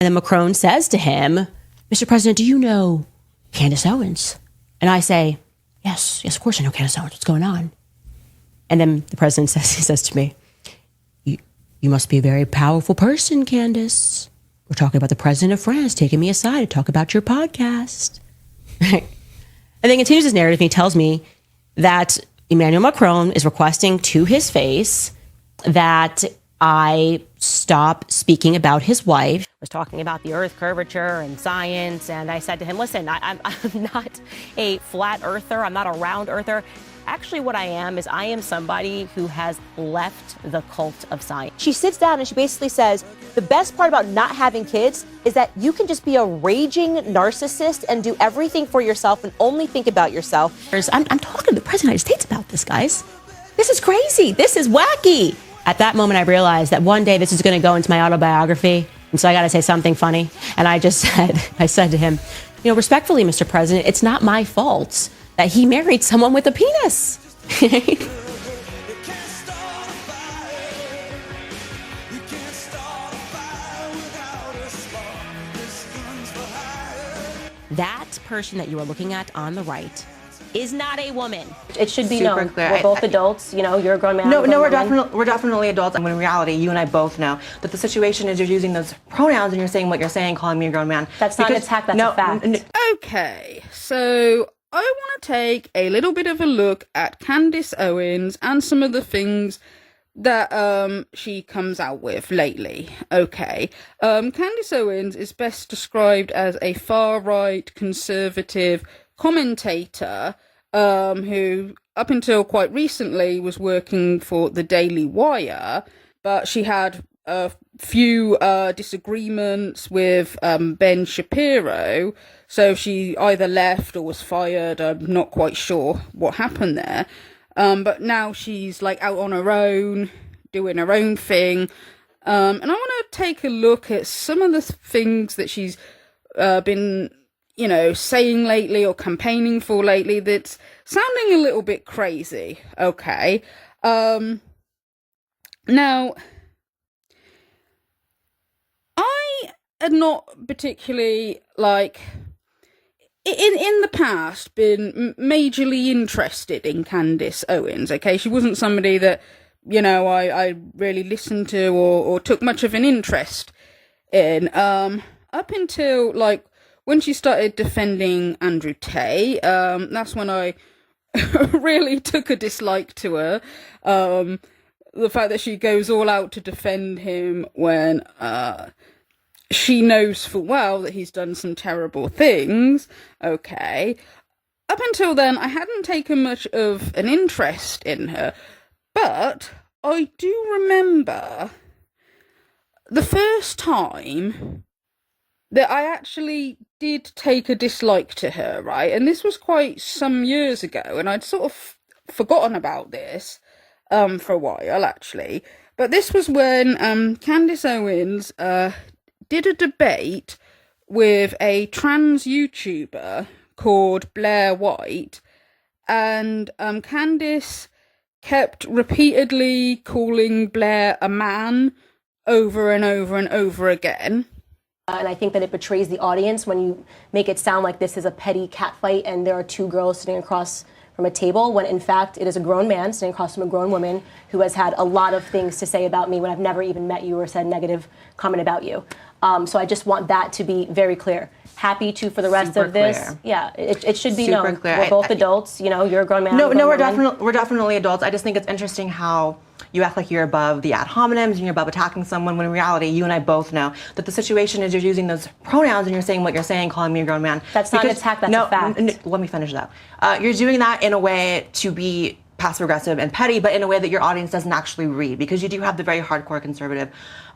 And then Macron says to him, Mr. President, do you know Candace Owens? And I say, yes, of course I know Candace Owens. What's going on? And then the president says to me, you must be a very powerful person, Candace. We're talking about the president of France taking me aside to talk about your podcast. And then continues his narrative, and he tells me that Emmanuel Macron is requesting to his face that I stop speaking about his wife. I was talking about the earth curvature and science, and I said to him, listen, I'm not a flat earther. I'm not a round earther. Actually, what I am somebody who has left the cult of science. She sits down and she basically says, the best part about not having kids is that you can just be a raging narcissist and do everything for yourself and only think about yourself. I'm talking to the president of the United States about this, guys. This is crazy. This is wacky. At that moment, I realized that one day this is going to go into my autobiography. And so I got to say something funny. And I said to him, respectfully, Mr. President, it's not my fault that he married someone with a penis. That person that you are looking at on the right is not a woman. It should be known. Clear. We're both adults. You're a grown man. No, we're definitely adults. And when in reality, you and I both know that the situation is you're using those pronouns and you're saying what you're saying, calling me a grown man. That's not an attack. That's a fact. Okay, so I want to take a little bit of a look at Candace Owens and some of the things that she comes out with lately. Okay, Candace Owens is best described as a far-right conservative commentator who, up until quite recently, was working for the Daily Wire, but she had a few disagreements with Ben Shapiro, so she either left or was fired. I'm not quite sure what happened there. But now she's out on her own, doing her own thing. And I want to take a look at some of the things that she's been, saying lately or campaigning for lately that's sounding a little bit crazy. Okay. Now, I am not particularly in the past been majorly interested in Candace Owens. Okay, she wasn't somebody that I really listened to or took much of an interest in up until when she started defending Andrew Tate. That's when I really took a dislike to her. The fact that she goes all out to defend him when she knows full well that he's done some terrible things. Okay. Up until then, I hadn't taken much of an interest in her. But I do remember the first time that I actually did take a dislike to her, right? And this was quite some years ago, and I'd sort of forgotten about this for a while, actually. But this was when Candace Owens did a debate with a trans YouTuber called Blair White, and Candace kept repeatedly calling Blair a man over and over and over again. And I think that it betrays the audience when you make it sound like this is a petty catfight and there are two girls sitting across from a table, when in fact it is a grown man sitting across from a grown woman who has had a lot of things to say about me when I've never even met you or said negative comment about you. So I just want that to be very clear. Happy to, for the rest of this. Clear. Yeah, it should be known. Clear. We're both adults. You're a grown man. No, we're definitely adults. I just think it's interesting how you act like you're above the ad hominems and you're above attacking someone, when in reality, you and I both know that the situation is you're using those pronouns and you're saying what you're saying, calling me a grown man. That's not an attack, that's a fact. Let me finish that. You're doing that in a way to be passive-aggressive and petty, but in a way that your audience doesn't actually read, because you do have the very hardcore conservative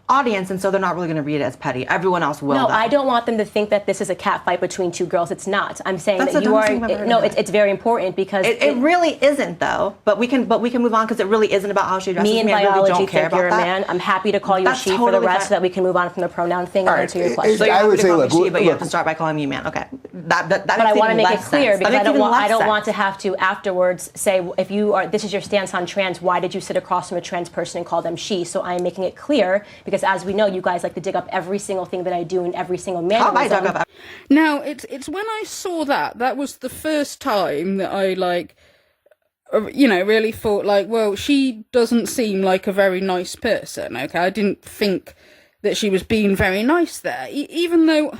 audience, and so they're not really going to read it as petty. Everyone else will. No, I don't want them to think that this is a cat fight between two girls. It's not. I'm saying that you are. It's very important because it really isn't, though. But we can move on because it really isn't about how she dresses. Me and biology really think you're a man. I'm happy to call you a she for the rest, so that we can move on from the pronoun thing and answer your question. So I would say, look, but you have to start by calling me a man. Okay. But I want to make it clear because I don't want to have to afterwards say, if this is your stance on trans, why did you sit across from a trans person and call them she? So I am making it clear because because as we know, you guys like to dig up every single thing that I do and every single mannerism. I dug up. Now, it's when I saw that was the first time that I, like, you know, really thought, like, well, she doesn't seem like a very nice person, okay? I didn't think that she was being very nice there, even though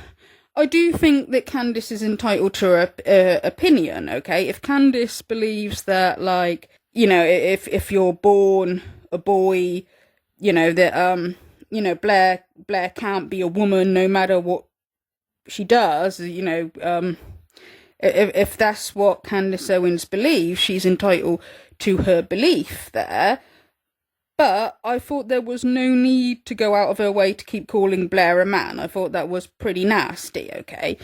I do think that Candace is entitled to her opinion, okay? If Candace believes that, like, you know, if you're born a boy, you know, that, you know, Blair can't be a woman no matter what she does, you know, if that's what Candace Owens believes, she's entitled to her belief there. But I thought there was no need to go out of her way to keep calling Blair a man. I thought that was pretty nasty, okay?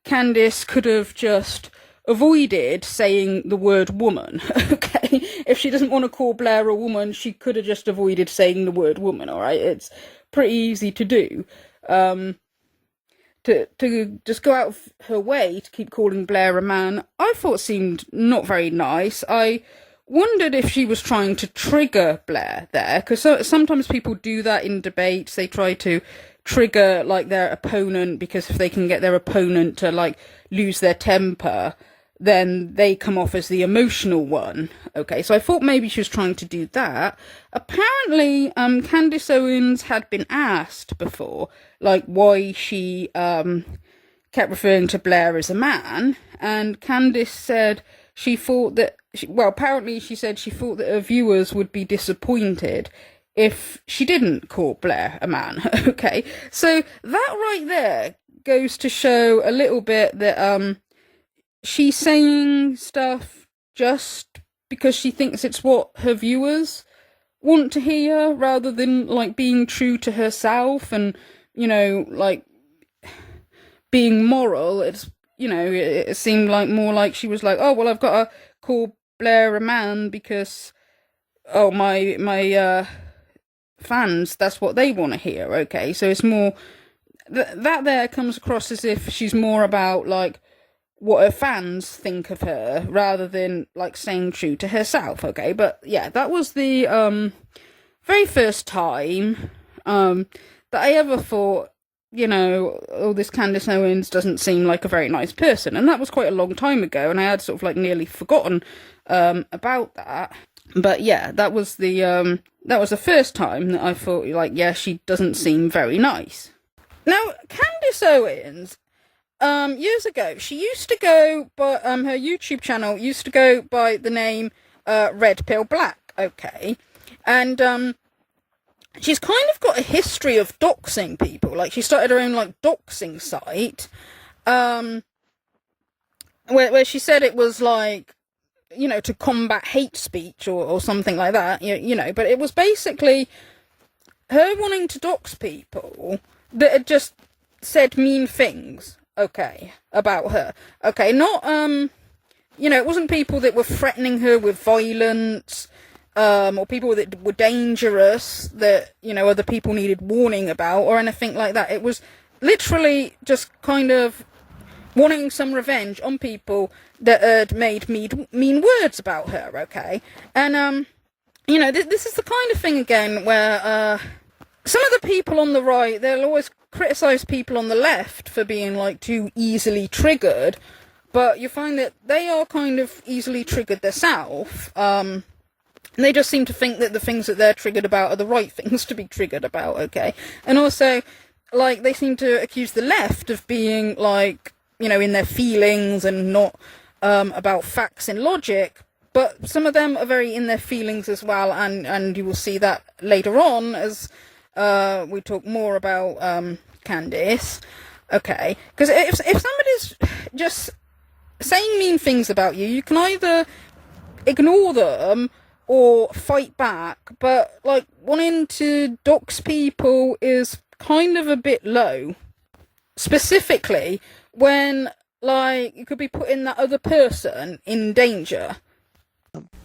Candace could have just avoided saying the word woman, okay? If she doesn't want to call Blair a woman, she could have just avoided saying the word woman, all right? It's pretty easy to do. To just go out of her way to keep calling Blair a man, I thought seemed not very nice. I wondered if she was trying to trigger Blair there, because sometimes people do that in debates. They try to trigger, like, their opponent, because if they can get their opponent to, like, lose their temper, then they come off as the emotional one. Okay, so I thought maybe she was trying to do that. Apparently, Candace Owens had been asked before, like, why she kept referring to Blair as a man, and Candace said she thought that, apparently she said she thought that her viewers would be disappointed if she didn't call Blair a man. Okay, so that right there goes to show a little bit that she's saying stuff just because she thinks it's what her viewers want to hear, rather than, like, being true to herself and, you know, like, being moral. It's, you know, it seemed like more like she was like, oh, well, I've got to call Blair a man because, oh, my fans, that's what they want to hear, okay? So it's more, that there comes across as if she's more about, like, what her fans think of her, rather than, like, staying true to herself, okay? But, yeah, that was the very first time that I ever thought, you know, oh, this Candace Owens doesn't seem like a very nice person. And that was quite a long time ago, and I had sort of, like, nearly forgotten about that. But, yeah, that was the first time that I thought, like, yeah, she doesn't seem very nice. Now, Candace Owens, years ago, she used to go by, her YouTube channel used to go by the name, Red Pill Black, okay? And, she's kind of got a history of doxing people. Like, she started her own, like, doxing site, where she said it was, like, you know, to combat hate speech or something like that, you know, but it was basically her wanting to dox people that had just said mean things, okay, about her. Okay, not, you know, it wasn't people that were threatening her with violence, or people that were dangerous, that, you know, other people needed warning about, or anything like that. It was literally just kind of wanting some revenge on people that had made mean words about her, okay? And, you know, this is the kind of thing, again, where, some of the people on the right, they'll always criticise people on the left for being, like, too easily triggered, but you find that they are kind of easily triggered themselves. They just seem to think that the things that they're triggered about are the right things to be triggered about, okay? And also, like, they seem to accuse the left of being, like, you know, in their feelings and not about facts and logic, but some of them are very in their feelings as well, and you will see that later on as we talk more about Candace, okay? Because if somebody's just saying mean things about you, you can either ignore them or fight back, but, like, wanting to dox people is kind of a bit low. Specifically when, like, you could be putting that other person in danger.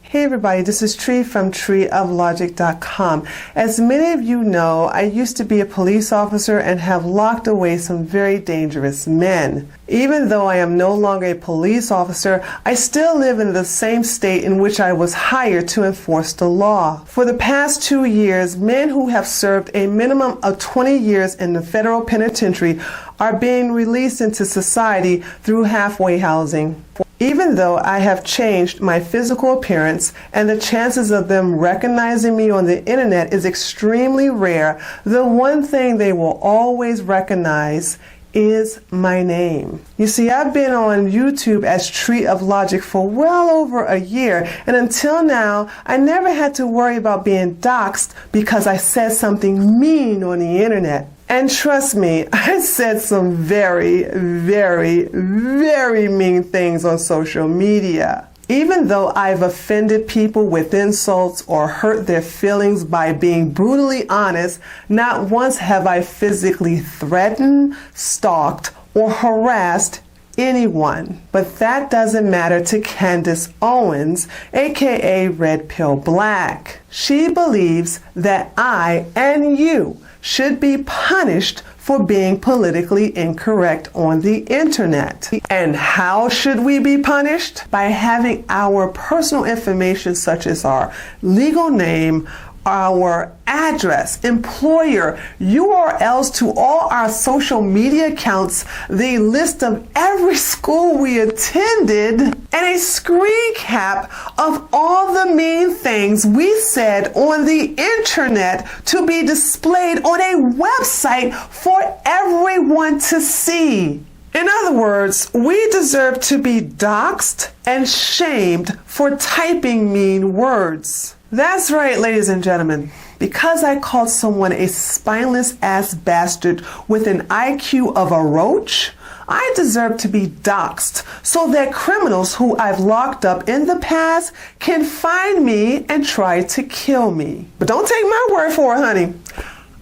Hey everybody, this is Tree from treeoflogic.com. As many of you know, I used to be a police officer and have locked away some very dangerous men. Even though I am no longer a police officer, I still live in the same state in which I was hired to enforce the law. For the past 2 years, men who have served a minimum of 20 years in the federal penitentiary are being released into society through halfway housing. Even though I have changed my physical appearance and the chances of them recognizing me on the internet is extremely rare, the one thing they will always recognize is my name. You see, I've been on YouTube as Tree of Logic for well over a year, and until now, I never had to worry about being doxxed because I said something mean on the internet. And trust me, I said some very, very, very mean things on social media. Even though I've offended people with insults or hurt their feelings by being brutally honest, not once have I physically threatened, stalked, or harassed anyone. But that doesn't matter to Candace Owens, aka Red Pill Black. She believes that I and you should be punished for being politically incorrect on the internet. And how should we be punished? By having our personal information such as our legal name, our address, employer, URLs to all our social media accounts, the list of every school we attended, and a screen cap of all the mean things we said on the internet to be displayed on a website for everyone to see. In other words, we deserve to be doxxed and shamed for typing mean words. That's right, ladies and gentlemen. Because I called someone a spineless ass bastard with an IQ of a roach, I deserve to be doxxed so that criminals who I've locked up in the past can find me and try to kill me. But don't take my word for it, honey.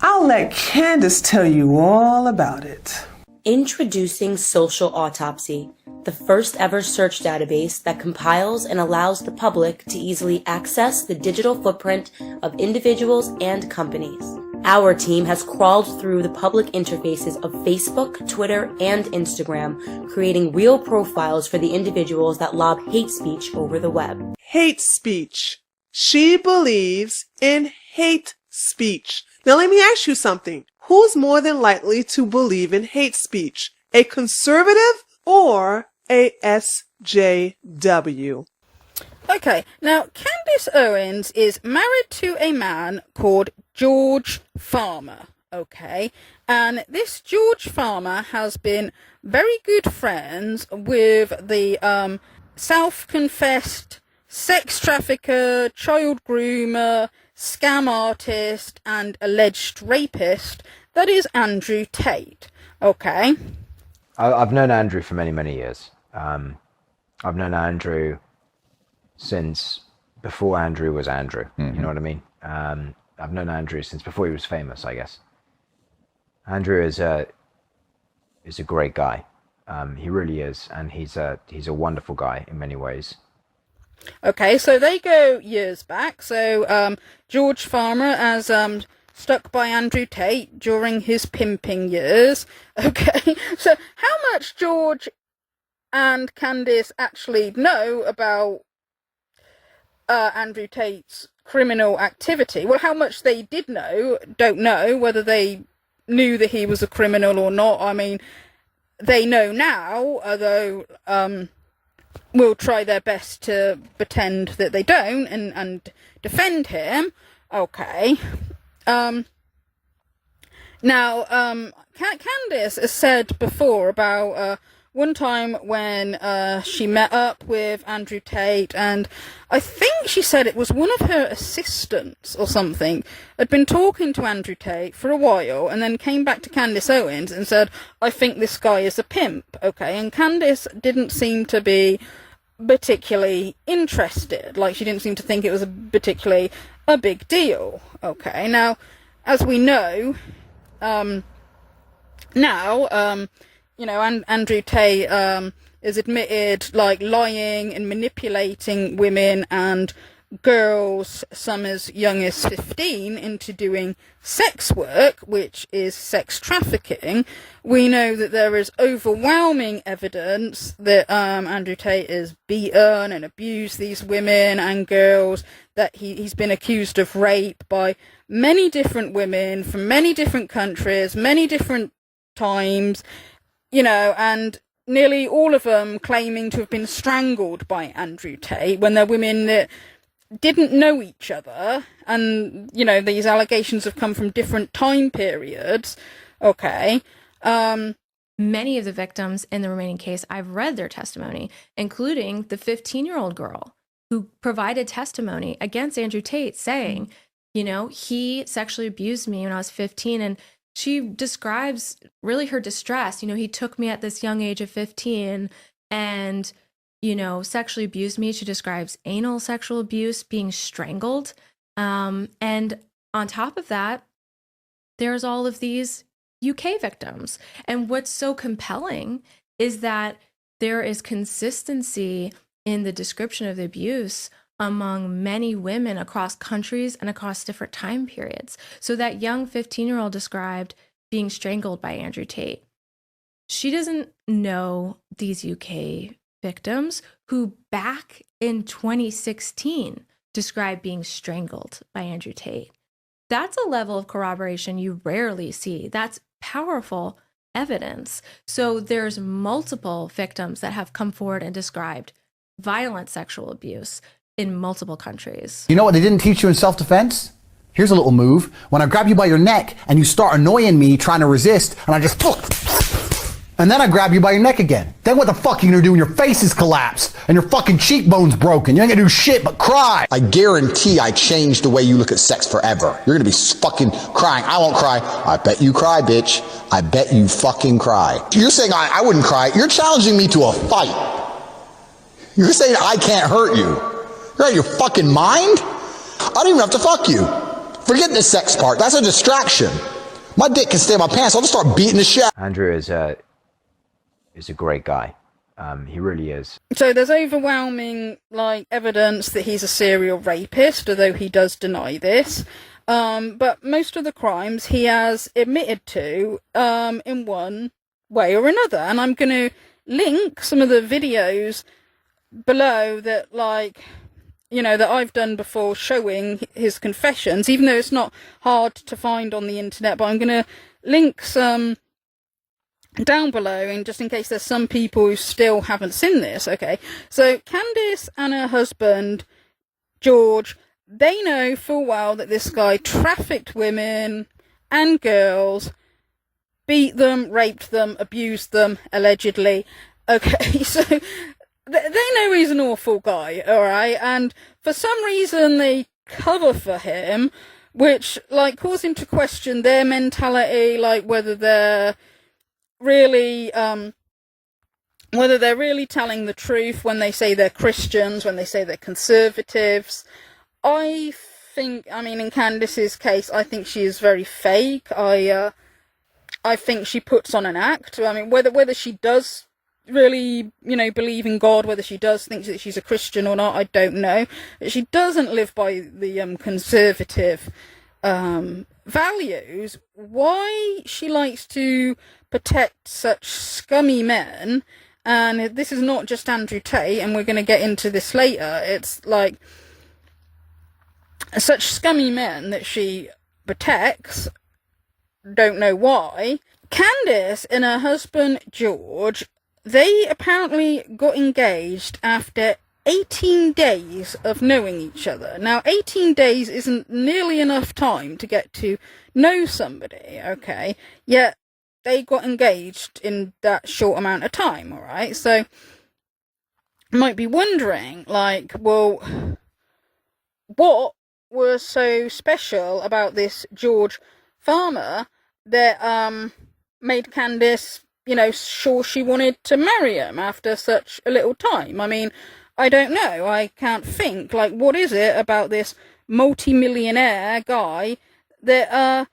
I'll let Candace tell you all about it. Introducing Social Autopsy, the first ever search database that compiles and allows the public to easily access the digital footprint of individuals and companies. Our team has crawled through the public interfaces of Facebook, Twitter, and Instagram, creating real profiles for the individuals that lob hate speech over the web. Hate speech. She believes in hate speech. Now let me ask you something. Who's more than likely to believe in hate speech? A conservative or a SJW? Okay, now Candace Owens is married to a man called George Farmer, okay? And this George Farmer has been very good friends with the self-confessed sex trafficker, child groomer, scam artist, and alleged rapist that is Andrew Tate, okay? I've known Andrew for many, many years. I've known Andrew since before Andrew was Andrew. Mm-hmm. You know what I mean? I've known Andrew since before he was famous, I guess. Andrew is a great guy. He really is, and he's a wonderful guy in many ways. Okay, so they go years back. So George Farmer as stuck by Andrew Tate during his pimping years. Okay, so how much George and Candace actually know about Andrew Tate's criminal activity? Well, how much they did know, don't know. Whether they knew that he was a criminal or not, I mean, they know now, although will try their best to pretend that they don't and defend him. Okay. Now, Candace has said before about one time when she met up with Andrew Tate, and I think she said it was one of her assistants or something had been talking to Andrew Tate for a while and then came back to Candace Owens and said, I think this guy is a pimp, okay? And Candace didn't seem to be particularly interested. Like, she didn't seem to think it was particularly a big deal, okay? Now, as we know, you know, Andrew Tate is admitted, like, lying and manipulating women and girls, some as young as 15, into doing sex work, which is sex trafficking. We know that there is overwhelming evidence that Andrew Tate has beaten and abused these women and girls, that he's been accused of rape by many different women from many different countries, many different times, and nearly all of them claiming to have been strangled by Andrew Tate when they're women that didn't know each other. And, these allegations have come from different time periods. Okay. Many of the victims in the remaining case, I've read their testimony, including the 15-year-old girl who provided testimony against Andrew Tate saying, he sexually abused me when I was 15. And she describes really her distress. He took me at this young age of 15 and, sexually abused me. She describes anal sexual abuse, being strangled. And on top of that, there's all of these UK victims. And what's so compelling is that there is consistency in the description of the abuse among many women across countries and across different time periods. So that young 15-year-old described being strangled by Andrew Tate. She doesn't know these UK victims who back in 2016 described being strangled by Andrew Tate. That's a level of corroboration you rarely see. That's powerful evidence. So there's multiple victims that have come forward and described violent sexual abuse in multiple countries. You know what they didn't teach you in self-defense? Here's a little move. When I grab you by your neck and you start annoying me trying to resist, and I just and then I grab you by your neck again. Then what the fuck are you gonna do when your face is collapsed and your fucking cheekbone's broken? You ain't gonna do shit but cry. I guarantee I changed the way you look at sex forever. You're gonna be fucking crying. I won't cry. I bet you cry, bitch. I bet you fucking cry. You're saying I wouldn't cry. You're challenging me to a fight. You're saying I can't hurt you. You're out of your fucking mind? I don't even have to fuck you. Forget the sex part. That's a distraction. My dick can stay in my pants. I'll just start beating the shit. Andrew is a great guy. He really is. So there's overwhelming evidence that he's a serial rapist, although he does deny this. But most of the crimes he has admitted to in one way or another. And I'm going to link some of the videos below that that I've done before showing his confessions, even though it's not hard to find on the internet, but I'm going to link some down below, and just in case there's some people who still haven't seen this. Okay, so Candace and her husband George, they know full well that this guy trafficked women and girls, beat them, raped them, abused them, allegedly. Okay, so they know he's an awful guy, alright, and for some reason they cover for him, which calls into question their mentality, whether they're really telling the truth when they say they're Christians, when they say they're conservatives. I think, in Candace's case, I think she is very fake. I think she puts on an act. Whether she does really, believe in God, whether she does think that she's a Christian or not, I don't know. But she doesn't live by the conservative values. Why she likes to protect such scummy men, and this is not just Andrew Tate, and we're going to get into this later, it's such scummy men that she protects, don't know why. Candace and her husband George, they apparently got engaged after 18 days of knowing each other. Now, 18 days isn't nearly enough time to get to know somebody, okay? Yet, they got engaged in that short amount of time, alright? So, you might be wondering, well, what was so special about this George Farmer that made Candace, sure she wanted to marry him after such a little time? I don't know. I can't think. What is it about this multi-millionaire guy that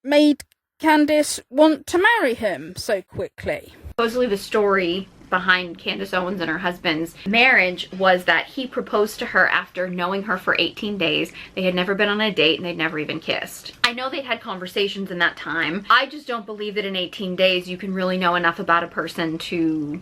made Candace want to marry him so quickly? Supposedly the story behind Candace Owens and her husband's marriage was that he proposed to her after knowing her for 18 days. They had never been on a date and they'd never even kissed. I know they'd had conversations in that time. I just don't believe that in 18 days you can really know enough about a person to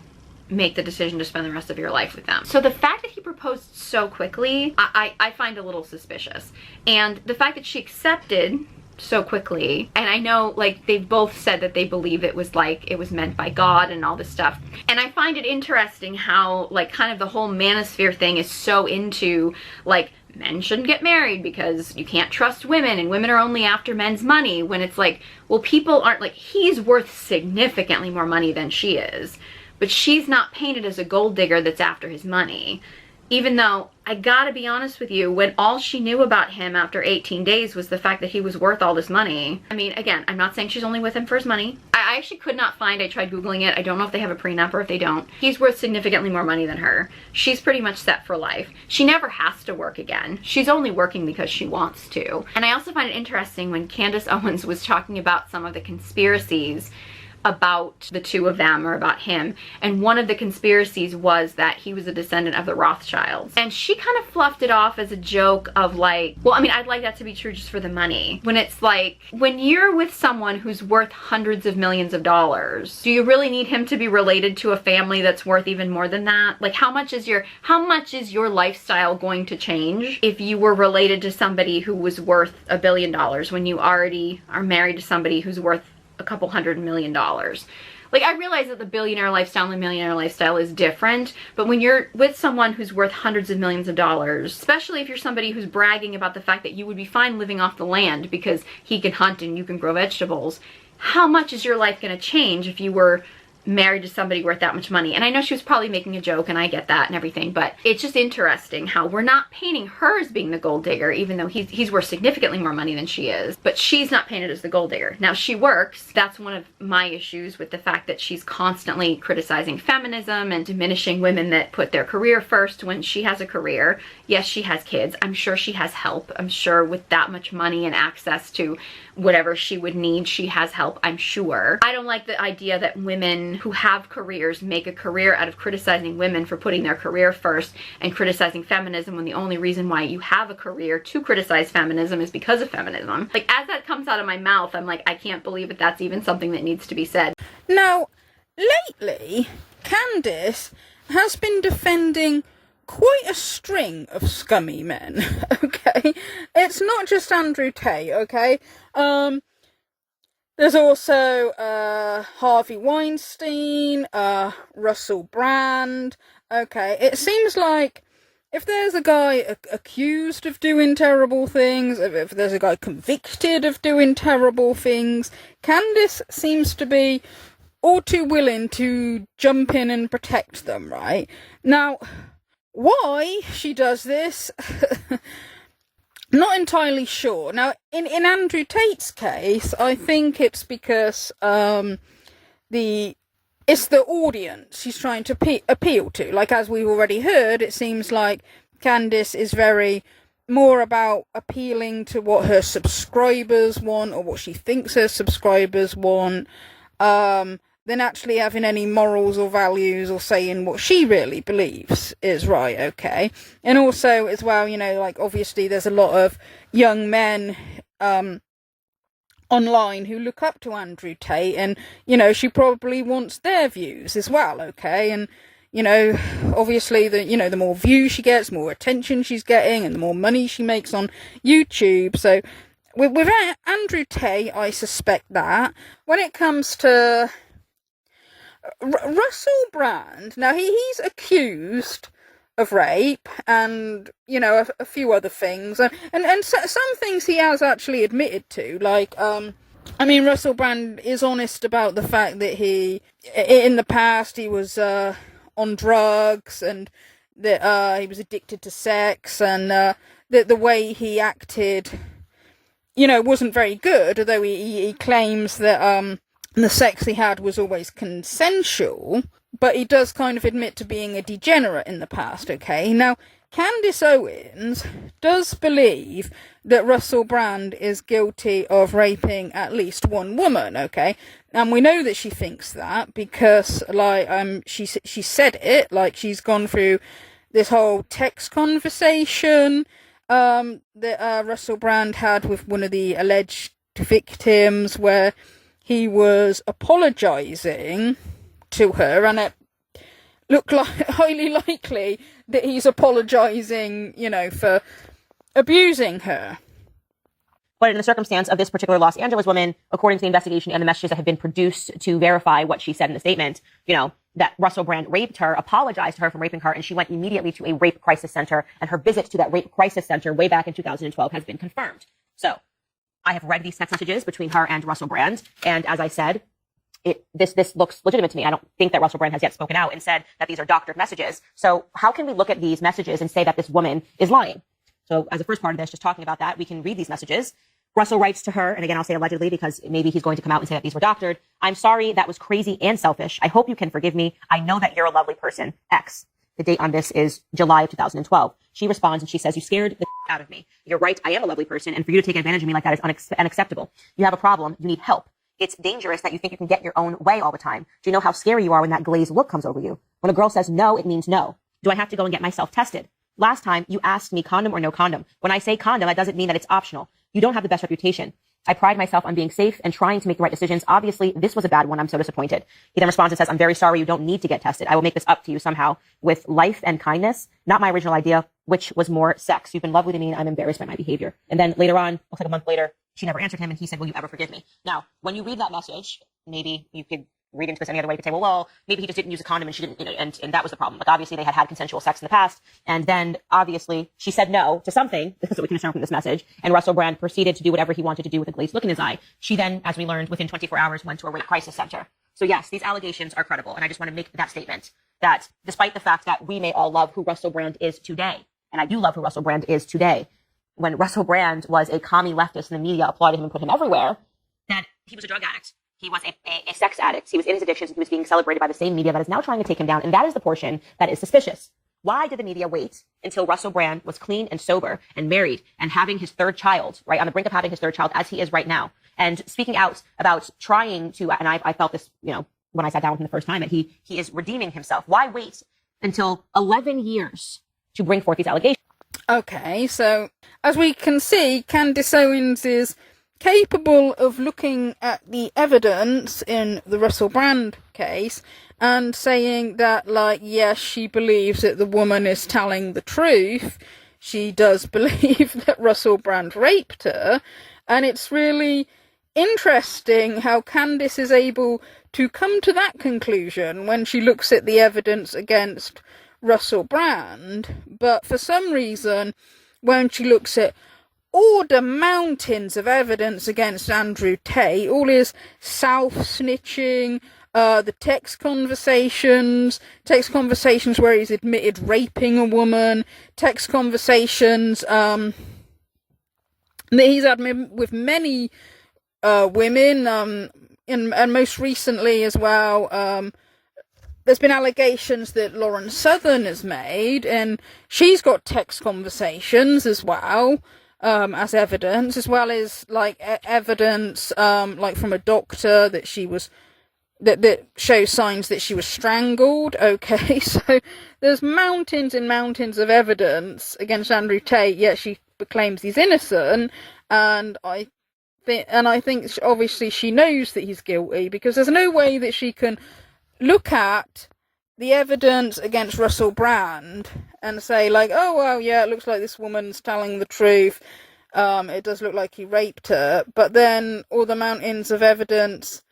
make the decision to spend the rest of your life with them. So the fact that he proposed so quickly, I find a little suspicious. And the fact that she accepted so quickly, and I know like they've both said that they believe it was meant by God and all this stuff. And I find it interesting how like kind of the whole manosphere thing is so into like men shouldn't get married because you can't trust women and women are only after men's money, when it's like, well, people aren't like, he's worth significantly more money than she is. But she's not painted as a gold digger that's after his money. Even though, I gotta be honest with you, when all she knew about him after 18 days was the fact that he was worth all this money. I mean, again, I'm not saying she's only with him for his money. I actually could not find, I tried Googling it, I don't know if they have a prenup or if they don't. He's worth significantly more money than her. She's pretty much set for life. She never has to work again. She's only working because she wants to. And I also find it interesting when Candace Owens was talking about some of the conspiracies about the two of them or about him, and one of the conspiracies was that he was a descendant of the Rothschilds, and she kind of fluffed it off as a joke of like, well, I mean, I'd like that to be true just for the money, when it's like, when you're with someone who's worth hundreds of millions of dollars, do you really need him to be related to a family that's worth even more than that? Like, how much is your lifestyle going to change if you were related to somebody who was worth $1 billion when you already are married to somebody who's worth a couple $100 million? Like, I realize that the billionaire lifestyle and the millionaire lifestyle is different, but when you're with someone who's worth hundreds of millions of dollars, especially if you're somebody who's bragging about the fact that you would be fine living off the land because he can hunt and you can grow vegetables, how much is your life going to change if you were married to somebody worth that much money? And I know she was probably making a joke, and I get that and everything, but it's just interesting how we're not painting her as being the gold digger, even though he's worth significantly more money than she is, but she's not painted as the gold digger. Now, she works. That's one of my issues with the fact that she's constantly criticizing feminism and diminishing women that put their career first when she has a career. Yes, she has kids. I'm sure she has help. I'm sure with that much money and access to whatever she would need, she has help, I'm sure. I don't like the idea that women who have careers make a career out of criticizing women for putting their career first and criticizing feminism when the only reason why you have a career to criticize feminism is because of feminism. Like, as that comes out of my mouth, I'm like, I can't believe that that's even something that needs to be said. Now, lately, Candace has been defending quite a string of scummy men, okay? It's not just Andrew Tate, okay? There's also Harvey Weinstein, Russell Brand, okay? It seems like if there's a guy accused of doing terrible things, if there's a guy convicted of doing terrible things, Candace seems to be all too willing to jump in and protect them, right? Now, why she does this, not entirely sure. Now, in Andrew Tate's case, I think it's because it's the audience she's trying to appeal to. Like, as we've already heard, it seems like Candace is very more about appealing to what her subscribers want, or what she thinks her subscribers want, than actually having any morals or values or saying what she really believes is right, okay? And also, as well, you know, like, obviously there's a lot of young men online who look up to Andrew Tate, and, you know, she probably wants their views as well, okay? And, you know, obviously, the more views she gets, more attention she's getting, and the more money she makes on YouTube. So, with Andrew Tate, I suspect that. When it comes to Russell Brand, now he's accused of rape and, you know, a few other things, and some things he has actually admitted to, like, I mean, Russell Brand is honest about the fact that in the past he was on drugs, and that he was addicted to sex, and that the way he acted, you know, wasn't very good, although he claims that the sex he had was always consensual, but he does kind of admit to being a degenerate in the past, okay? Now, Candace Owens does believe that Russell Brand is guilty of raping at least one woman, okay? And we know that she thinks that because, like, she said it, like, she's gone through this whole text conversation that Russell Brand had with one of the alleged victims, where he was apologising to her, and it looked like highly likely that he's apologising, you know, for abusing her. But in the circumstance of this particular Los Angeles woman, according to the investigation and the messages that have been produced to verify what she said in the statement, you know, that Russell Brand raped her, apologized to her for raping her, and she went immediately to a rape crisis center, and her visit to that rape crisis center way back in 2012 has been confirmed. So I have read these text messages between her and Russell Brand, and as I said, this looks legitimate to me. I don't think that Russell Brand has yet spoken out and said that these are doctored messages. So how can we look at these messages and say that this woman is lying? So as a first part of this, just talking about that, we can read these messages. Russell writes to her, and again, I'll say allegedly because maybe he's going to come out and say that these were doctored. I'm sorry, that was crazy and selfish. I hope you can forgive me. I know that you're a lovely person. X. The date on this is July of 2012. She responds and she says, you scared the out of me. You're right, I am a lovely person, and for you to take advantage of me like that is unacceptable. You have a problem. You need help. It's dangerous that you think you can get your own way all the time. Do you know how scary you are when that glazed look comes over you? When a girl says no, it means no. Do I have to go and get myself tested? Last time, you asked me condom or no condom. When I say condom, that doesn't mean that it's optional. You don't have the best reputation. I pride myself on being safe and trying to make the right decisions. Obviously, this was a bad one. I'm so disappointed. He then responds and says, I'm very sorry. You don't need to get tested. I will make this up to you somehow with life and kindness. Not my original idea, which was more sex. You've been lovely to me, and I'm embarrassed by my behavior. And then later on, looks like a month later, she never answered him, and he said, will you ever forgive me? Now, when you read that message, maybe you could read into this any other way. You could say, well, maybe he just didn't use a condom and she didn't, you know, and that was the problem. Like, obviously they had consensual sex in the past. And then obviously she said no to something. This is what we can assume from this message. And Russell Brand proceeded to do whatever he wanted to do with a glazed look in his eye. She then, as we learned, within 24 hours went to a rape crisis center. So yes, these allegations are credible. And I just want to make that statement that despite the fact that we may all love who Russell Brand is today, and I do love who Russell Brand is today, when Russell Brand was a commie leftist and the media applauded him and put him everywhere, that he was a drug addict. He was a sex addict. He was in his addictions, and he was being celebrated by the same media that is now trying to take him down. And that is the portion that is suspicious. Why did the media wait until Russell Brand was clean and sober and married and having his third child, right, on the brink of having his third child, as he is right now, and speaking out about trying to, and I felt this, you know, when I sat down with him the first time, that he is redeeming himself. Why wait until 11 years to bring forth these allegations? Okay, so as we can see, Candace Owens is capable of looking at the evidence in the Russell Brand case and saying that, like, yes, she believes that the woman is telling the truth. She does believe that Russell Brand raped her, and it's really interesting how Candace is able to come to that conclusion when she looks at the evidence against Russell Brand, but for some reason, when she looks at all the mountains of evidence against Andrew Tate, all his self-snitching, the text conversations where he's admitted raping a woman, text conversations that he's had with many women, and most recently as well, there's been allegations that Lauren Southern has made, and she's got text conversations as well, as evidence, as well as like evidence, like from a doctor that she was, that shows signs that she was strangled. Okay, so there's mountains and mountains of evidence against Andrew Tate, yet she claims he's innocent, and I think obviously she knows that he's guilty, because there's no way that she can look at the evidence against Russell Brand and say, like, oh, well, yeah, it looks like this woman's telling the truth. It does look like he raped her. But then all the mountains of evidence,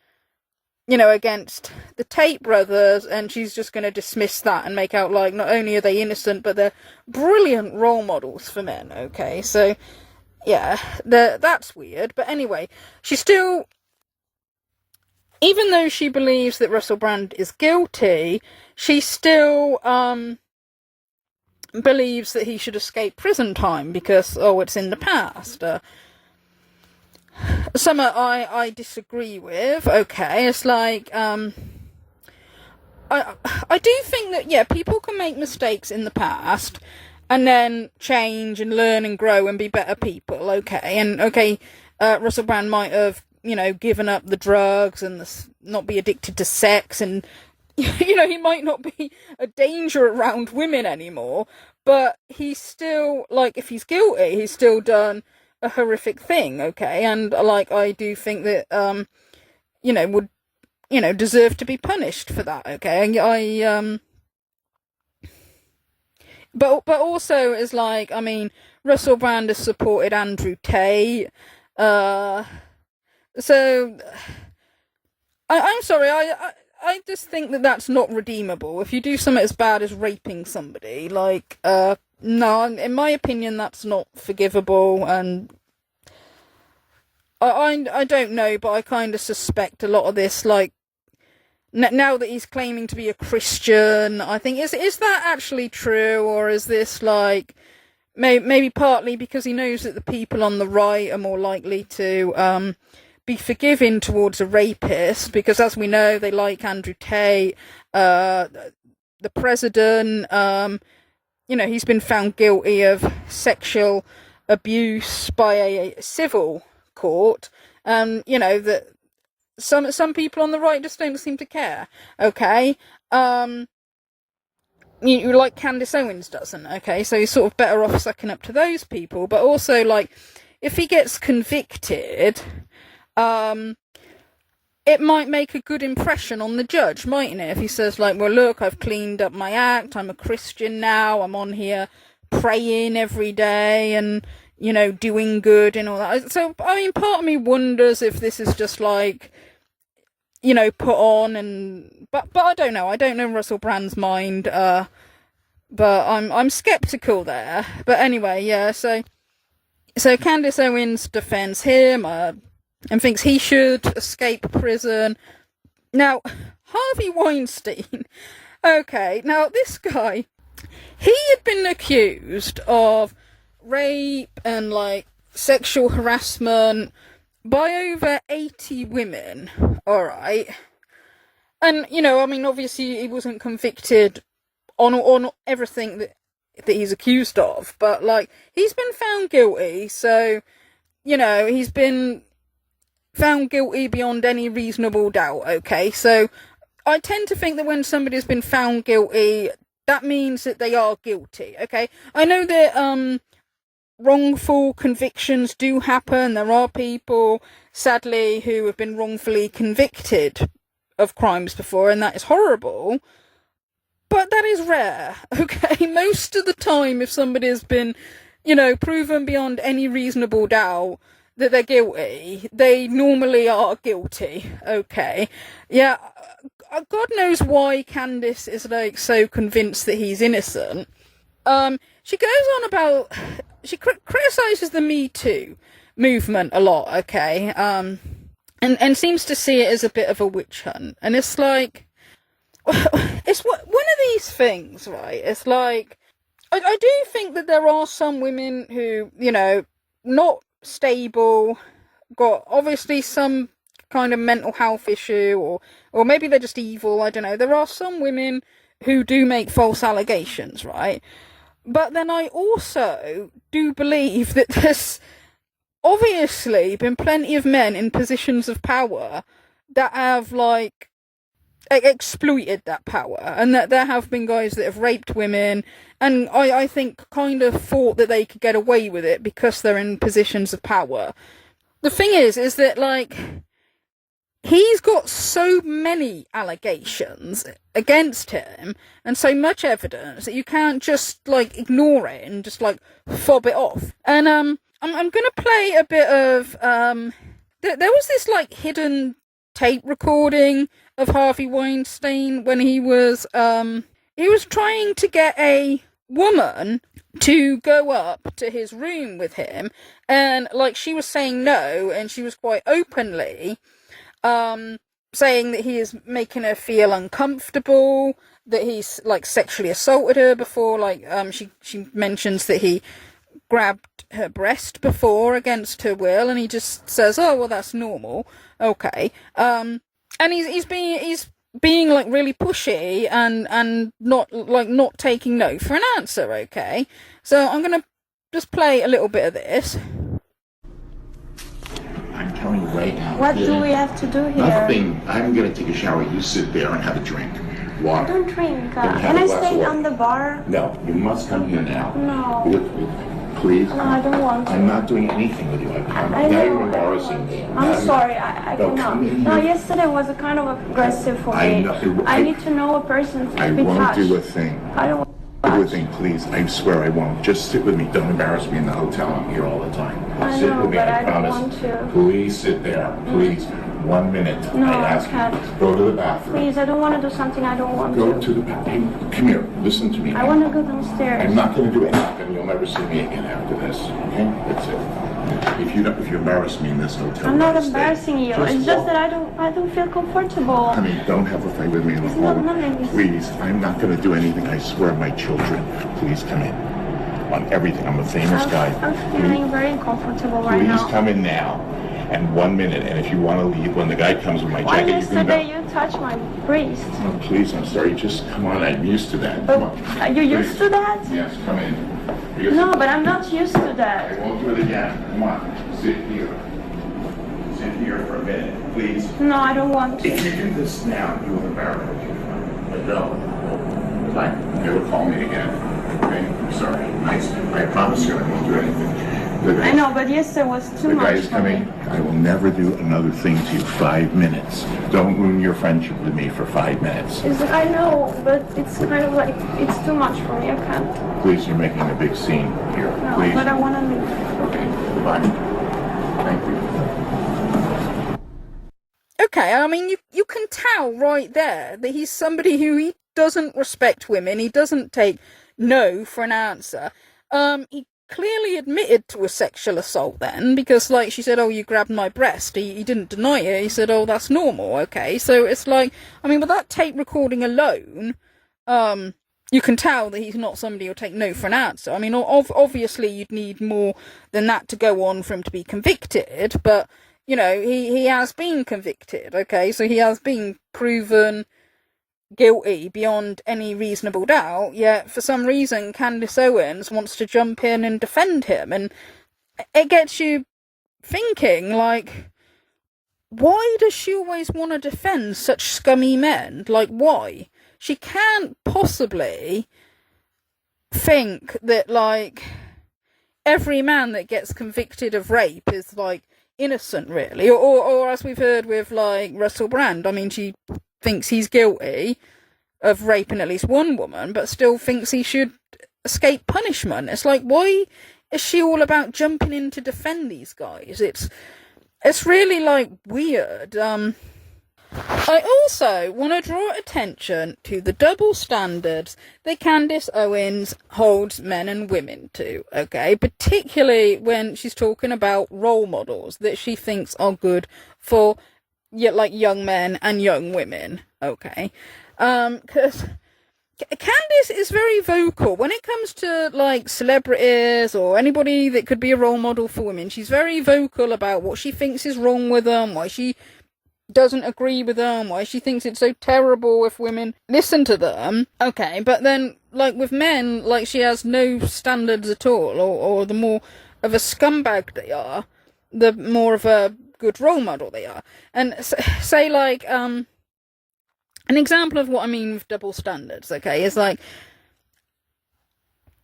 you know, against the Tate brothers, and she's just going to dismiss that and make out like not only are they innocent, but they're brilliant role models for men. Okay, so yeah, that's weird. But anyway, she still, even though she believes that Russell Brand is guilty, she still believes that he should escape prison time because, oh, it's in the past. Some I disagree with. Okay, it's like, I do think that, yeah, people can make mistakes in the past and then change and learn and grow and be better people. Okay, and okay, Russell Brand might have given up the drugs and not be addicted to sex, and he might not be a danger around women anymore, but he's still, like, if he's guilty, he's still done a horrific thing, okay? And, like, I do think that, would, deserve to be punished for that, okay? But also, it's like, I mean, Russell Brand has supported Andrew Tate, so, I'm sorry, I just think that that's not redeemable. If you do something as bad as raping somebody, like, no, in my opinion, that's not forgivable, and I don't know, but I kind of suspect a lot of this, like, now that he's claiming to be a Christian, I think, is that actually true, or is this, like, maybe partly because he knows that the people on the right are more likely to, be forgiving towards a rapist, because as we know, they like Andrew Tate, the president, he's been found guilty of sexual abuse by a civil court, that some people on the right just don't seem to care, okay? You like Candace Owens doesn't, okay? So he's sort of better off sucking up to those people, but also, like, if he gets convicted, it might make a good impression on the judge, mightn't it? If he says, like, well, look, I've cleaned up my act, I'm a Christian now, I'm on here praying every day and, doing good and all that. So, I mean, part of me wonders if this is just, like, put on, and but I don't know. I don't know Russell Brand's mind, but I'm skeptical there. But anyway, yeah, so Candace Owens defends him, and thinks he should escape prison. Now, Harvey Weinstein, okay, now this guy, he had been accused of rape and, like, sexual harassment by over 80 women, alright? And, I mean, obviously he wasn't convicted on everything that he's accused of, but, like, he's been found guilty, so, he's been found guilty beyond any reasonable doubt, okay? So I tend to think that when somebody's been found guilty, that means that they are guilty, okay? I know that wrongful convictions do happen. There are people, sadly, who have been wrongfully convicted of crimes before, and that is horrible. But that is rare, okay? Most of the time, if somebody has been, proven beyond any reasonable doubt that they're guilty, they normally are guilty, okay? Yeah, God knows why Candace is, like, so convinced that he's innocent. She goes on about, she criticises the Me Too movement a lot, okay? And seems to see it as a bit of a witch hunt. And it's like, it's one of these things, right? It's like, I do think that there are some women who, not stable, got obviously some kind of mental health issue, or maybe they're just evil, I don't know. There are some women who do make false allegations, right? But then I also do believe that there's obviously been plenty of men in positions of power that have, like, exploited that power, and that there have been guys that have raped women, and I think kind of thought that they could get away with it because they're in positions of power. The thing is that, like, he's got so many allegations against him and so much evidence that you can't just, like, ignore it and just, like, fob it off. And I'm gonna play a bit of there was this, like, hidden tape recording of Harvey Weinstein when he was trying to get a woman to go up to his room with him, and, like, she was saying no, and she was quite openly saying that he is making her feel uncomfortable, that he's, like, sexually assaulted her before, like, she mentions that he grabbed her breast before against her will, and he just says, oh, well, that's normal, okay. And he's being like really pushy and not taking no for an answer, okay? So I'm gonna just play a little bit of this. I'm telling you right now. What do we have to do here? Nothing. I'm going to take a shower. You sit there and have a drink. Water. I don't drink. Then have Can a I glass of stay water. on the bar? No, you must come here now. No. Please. No, I don't want to. I'm not doing anything with you. I now know, you're embarrassing me. I'm sorry, I No, cannot. come in No, here. yesterday was a kind of aggressive for I me. know- I need to know a person to I be won't touched. do a thing. I don't Do a thing, please. I swear I won't. Just sit with me. Don't embarrass me in the hotel. I'm here all the time. I Sit know, with me. but I I don't promise. want to. Please sit there. Please. 1 minute. No, I I ask can't. you. Go to the bathroom. Please, I don't want to do something I don't want Go to. to the bathroom. Come here. Listen to me. I want to go downstairs. I'm not going to do anything. You'll never see me again after this. Okay? That's it. If you embarrass me in this hotel, I'm not I'll stay. embarrassing you. It's just that I don't feel comfortable. I mean, don't have a fight with me in the It's not hall. nice. Please, I'm not going to do anything. I swear, my children. Please come in. On everything. I'm a famous guy. I'm feeling very uncomfortable right Please now. come in now. And 1 minute. And if you want to leave, when the guy comes with my Why jacket, you can yesterday go. you touched my wrist? Oh, please, I'm sorry. Just come on. I'm used to that. But Come on. are you used to that? Yes, come in. Because No, but I'm not used to I that. won't do it again. Come on. Sit here. Sit here for a minute, please. No, I don't want If to. you do this now, you will embarrass me. But no. Fine. Never call me again. Okay? I'm sorry. I promise you I won't do anything. I know, but yesterday was too The guy much is for me. coming. I will never do another thing to you. 5 minutes. Don't ruin your friendship with me for 5 minutes. I know, but it's kind of like, it's too much for me. I can't. Please, you're making a big scene here. No, Please. but I want to leave. Okay. Goodbye. Thank you. Okay, I mean, you can tell right there that he's somebody who he doesn't respect women. He doesn't take no for an answer. He clearly admitted to a sexual assault then, because, like, she said, oh, you grabbed my breast. He didn't deny it. He said, oh, that's normal, okay? So it's like, I mean, with that tape recording alone, you can tell that he's not somebody who'll take no for an answer. I mean, obviously you'd need more than that to go on for him to be convicted, but, you know, he has been convicted, okay? So he has been proven guilty beyond any reasonable doubt, yet for some reason Candace Owens wants to jump in and defend him, and it gets you thinking, like, why does she always want to defend such scummy men? Like, why? She can't possibly think that, like, every man that gets convicted of rape is, like, innocent, really, or as we've heard with, like, Russell Brand, I mean, she thinks he's guilty of raping at least one woman, but still thinks he should escape punishment. It's like, why is she all about jumping in to defend these guys? It's really, like, weird. I also want to draw attention to the double standards that Candace Owens holds men and women to, okay? Particularly when she's talking about role models that she thinks are good for, like, young men and young women, okay? Because Candace is very vocal when it comes to, like, celebrities or anybody that could be a role model for women. She's very vocal about what she thinks is wrong with them, why she doesn't agree with them, why she thinks it's so terrible if women listen to them. Okay, but then, like, with men, like, she has no standards at all, or the more of a scumbag they are, the more of a good role model they are. And say, like, an example of what I mean with double standards, okay, is like,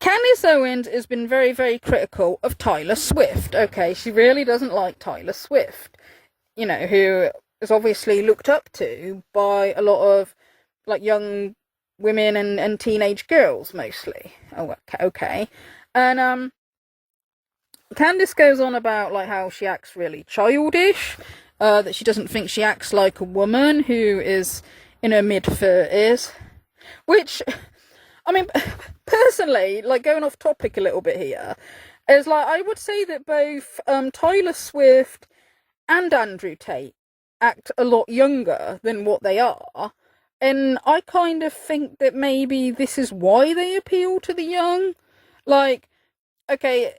Candace Owens has been very, very critical of Taylor Swift, okay? She really doesn't like Taylor Swift, you know, who is obviously looked up to by a lot of, like, young women and teenage girls, mostly. Oh, okay. And, Candace goes on about, like, how she acts really childish, that she doesn't think she acts like a woman who is in her mid-30s, which, I mean, personally, like, going off topic a little bit here, is, like, I would say that both Taylor Swift and Andrew Tate act a lot younger than what they are, and I kind of think that maybe this is why they appeal to the young. Like, okay,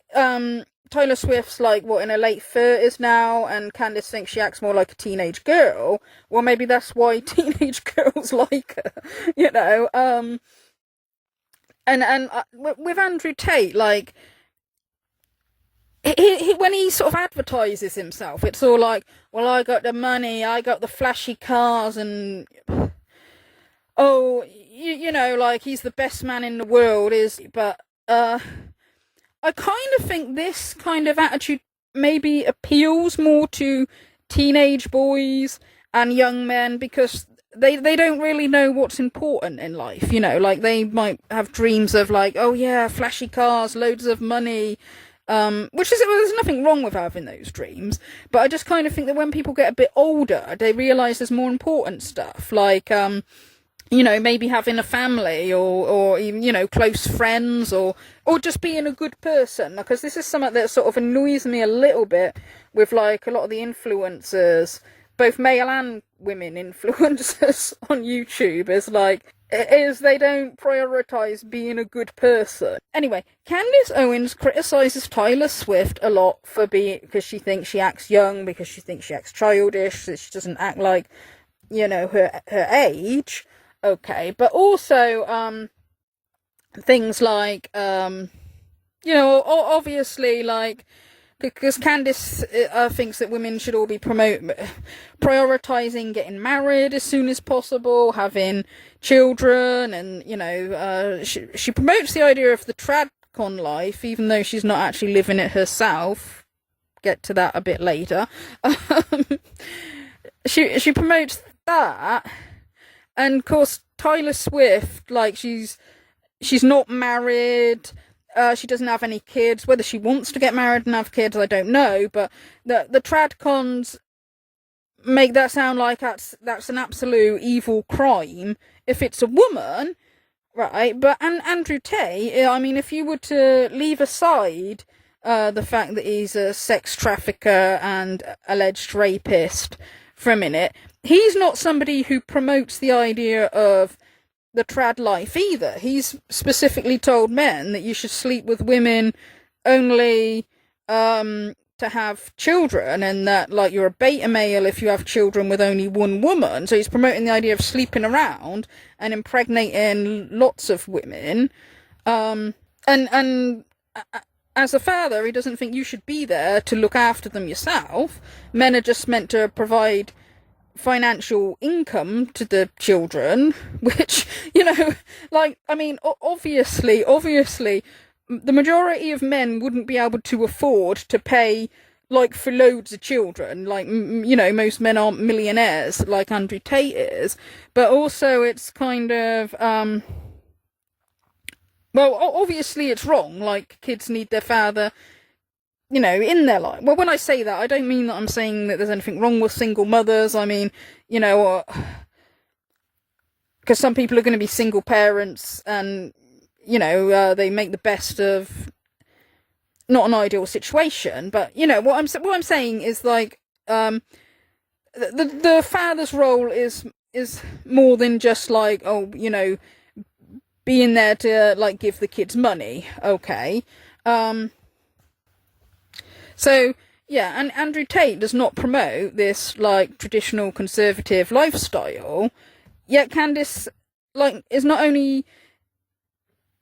Taylor Swift's, like, what, in her late 30s now, and Candace thinks she acts more like a teenage girl. Well, maybe that's why teenage girls like her, you know. And with Andrew Tate, like, when he sort of advertises himself, it's all like, well, I got the money, I got the flashy cars, and you know, like he's the best man in the world, but I kind of think this kind of attitude maybe appeals more to teenage boys and young men, because they don't really know what's important in life, you know, like they might have dreams of like, oh yeah, flashy cars, loads of money, which is, there's nothing wrong with having those dreams, but I just kind of think that when people get a bit older, they realise there's more important stuff, like, you know, maybe having a family, or even, you know, close friends, or just being a good person, because this is something that sort of annoys me a little bit with, like, a lot of the influencers, both male and women influencers on YouTube, is they don't prioritise being a good person. Anyway, Candace Owens criticises Taylor Swift a lot for because she thinks she acts young, because she thinks she acts childish, that she doesn't act like, you know, her age. Okay, but also things like, you know, obviously, like, because Candace thinks that women should all be prioritising getting married as soon as possible, having children, and, you know, she promotes the idea of the tradcon life, even though she's not actually living it herself. Get to that a bit later. She promotes that, and of course Taylor Swift, like, she's not married. She doesn't have any kids. Whether she wants to get married and have kids, I don't know. But the tradcons make that sound like that's an absolute evil crime if it's a woman, right? But Andrew Tate, I mean, if you were to leave aside the fact that he's a sex trafficker and alleged rapist for a minute, he's not somebody who promotes the idea of the trad life either. He's specifically told men that you should sleep with women only to have children, and that, like, you're a beta male if you have children with only one woman. So he's promoting the idea of sleeping around and impregnating lots of women. And as a father, he doesn't think you should be there to look after them yourself. Men are just meant to provide financial income to the children, which, you know, like, I mean, obviously the majority of men wouldn't be able to afford to pay, like, for loads of children. Like, you know, most men aren't millionaires like Andrew Tate is, but also it's kind of well, obviously it's wrong. Like, kids need their father, you know, in their life. Well, when I say that, I don't mean that I'm saying that there's anything wrong with single mothers. I mean, you know, because some people are going to be single parents, and, you know, they make the best of not an ideal situation. But, you know, what I'm saying is, like, the father's role is more than just, like, oh, you know, being there to, like, give the kids money. Okay. So, yeah, and Andrew Tate does not promote this, like, traditional conservative lifestyle, yet Candace, like, is not only